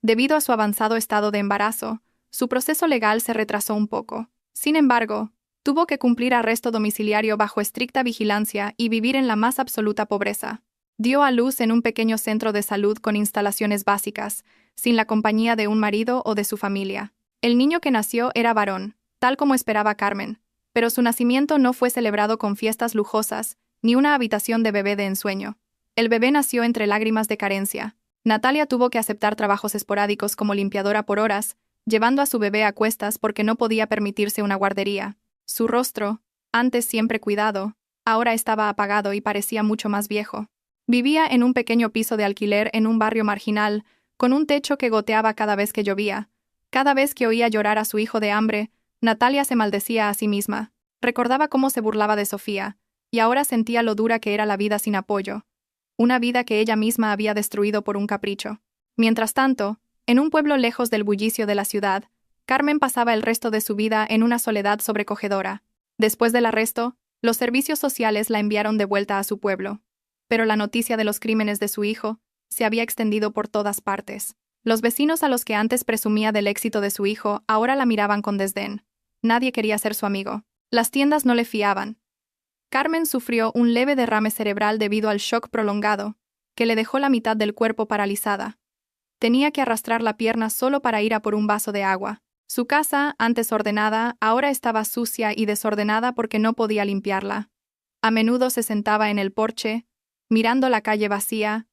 Debido a su avanzado estado de embarazo, su proceso legal se retrasó un poco. Sin embargo, tuvo que cumplir arresto domiciliario bajo estricta vigilancia y vivir en la más absoluta pobreza. Dio a luz en un pequeño centro de salud con instalaciones básicas, sin la compañía de un marido o de su familia. El niño que nació era varón, tal como esperaba Carmen, pero su nacimiento no fue celebrado con fiestas lujosas, ni una habitación de bebé de ensueño. El bebé nació entre lágrimas de carencia. Natalia tuvo que aceptar trabajos esporádicos como limpiadora por horas, llevando a su bebé a cuestas porque no podía permitirse una guardería. Su rostro, antes siempre cuidado, ahora estaba apagado y parecía mucho más viejo. Vivía en un pequeño piso de alquiler en un barrio marginal, con un techo que goteaba cada vez que llovía, Cada vez que oía llorar a su hijo de hambre, Natalia se maldecía a sí misma. Recordaba cómo se burlaba de Sofía, y ahora sentía lo dura que era la vida sin apoyo. Una vida que ella misma había destruido por un capricho. Mientras tanto, en un pueblo lejos del bullicio de la ciudad, Carmen pasaba el resto de su vida en una soledad sobrecogedora. Después del arresto, los servicios sociales la enviaron de vuelta a su pueblo. Pero la noticia de los crímenes de su hijo se había extendido por todas partes. Los vecinos a los que antes presumía del éxito de su hijo ahora la miraban con desdén. Nadie quería ser su amigo. Las tiendas no le fiaban. Carmen sufrió un leve derrame cerebral debido al shock prolongado, que le dejó la mitad del cuerpo paralizada. Tenía que arrastrar la pierna solo para ir a por un vaso de agua. Su casa, antes ordenada, ahora estaba sucia y desordenada porque no podía limpiarla. A menudo se sentaba en el porche, mirando la calle vacía,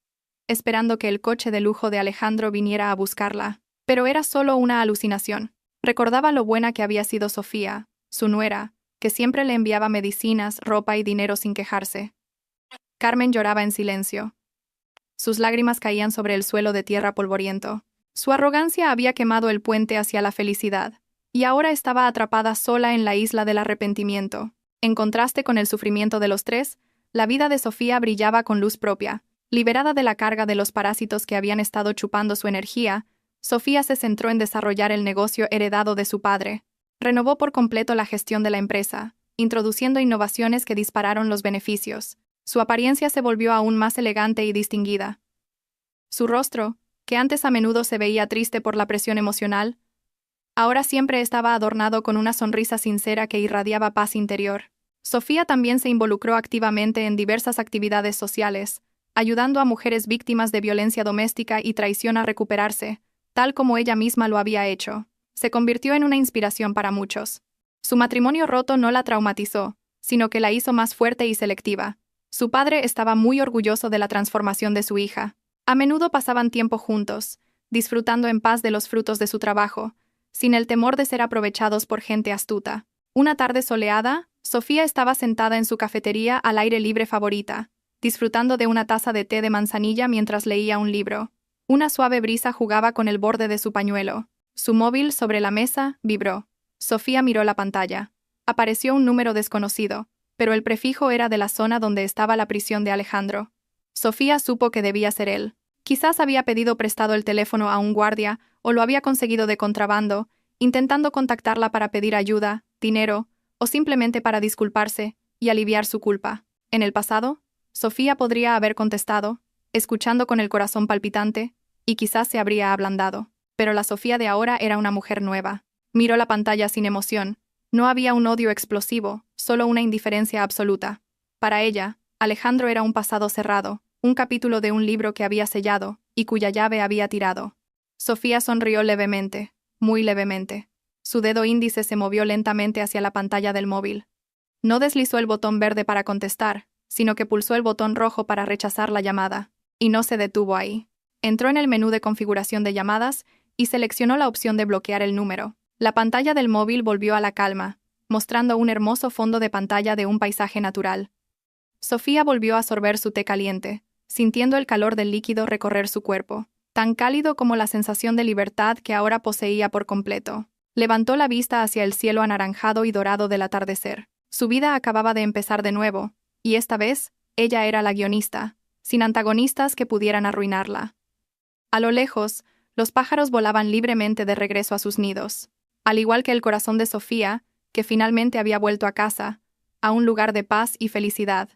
esperando que el coche de lujo de Alejandro viniera a buscarla. Pero era solo una alucinación. Recordaba lo buena que había sido Sofía, su nuera, que siempre le enviaba medicinas, ropa y dinero sin quejarse. Carmen lloraba en silencio. Sus lágrimas caían sobre el suelo de tierra polvoriento. Su arrogancia había quemado el puente hacia la felicidad, y ahora estaba atrapada sola en la isla del arrepentimiento. En contraste con el sufrimiento de los tres, la vida de Sofía brillaba con luz propia. Liberada de la carga de los parásitos que habían estado chupando su energía, Sofía se centró en desarrollar el negocio heredado de su padre. Renovó por completo la gestión de la empresa, introduciendo innovaciones que dispararon los beneficios. Su apariencia se volvió aún más elegante y distinguida. Su rostro, que antes a menudo se veía triste por la presión emocional, ahora siempre estaba adornado con una sonrisa sincera que irradiaba paz interior. Sofía también se involucró activamente en diversas actividades sociales, ayudando a mujeres víctimas de violencia doméstica y traición a recuperarse, tal como ella misma lo había hecho. Se convirtió en una inspiración para muchos. Su matrimonio roto no la traumatizó, sino que la hizo más fuerte y selectiva. Su padre estaba muy orgulloso de la transformación de su hija. A menudo pasaban tiempo juntos, disfrutando en paz de los frutos de su trabajo, sin el temor de ser aprovechados por gente astuta. Una tarde soleada, Sofía estaba sentada en su cafetería al aire libre favorita, disfrutando de una taza de té de manzanilla mientras leía un libro. Una suave brisa jugaba con el borde de su pañuelo. Su móvil sobre la mesa vibró. Sofía miró la pantalla. Apareció un número desconocido, pero el prefijo era de la zona donde estaba la prisión de Alejandro. Sofía supo que debía ser él. Quizás había pedido prestado el teléfono a un guardia o lo había conseguido de contrabando, intentando contactarla para pedir ayuda, dinero, o simplemente para disculparse y aliviar su culpa. En el pasado, Sofía podría haber contestado, escuchando con el corazón palpitante, y quizás se habría ablandado. Pero la Sofía de ahora era una mujer nueva. Miró la pantalla sin emoción. No había un odio explosivo, solo una indiferencia absoluta. Para ella, Alejandro era un pasado cerrado, un capítulo de un libro que había sellado y cuya llave había tirado. Sofía sonrió levemente, muy levemente. Su dedo índice se movió lentamente hacia la pantalla del móvil. No deslizó el botón verde para contestar, sino que pulsó el botón rojo para rechazar la llamada. Y no se detuvo ahí. Entró en el menú de configuración de llamadas y seleccionó la opción de bloquear el número. La pantalla del móvil volvió a la calma, mostrando un hermoso fondo de pantalla de un paisaje natural. Sofía volvió a sorber su té caliente, sintiendo el calor del líquido recorrer su cuerpo, tan cálido como la sensación de libertad que ahora poseía por completo. Levantó la vista hacia el cielo anaranjado y dorado del atardecer. Su vida acababa de empezar de nuevo, y esta vez, ella era la guionista, sin antagonistas que pudieran arruinarla. A lo lejos, los pájaros volaban libremente de regreso a sus nidos. Al igual que el corazón de Sofía, que finalmente había vuelto a casa, a un lugar de paz y felicidad.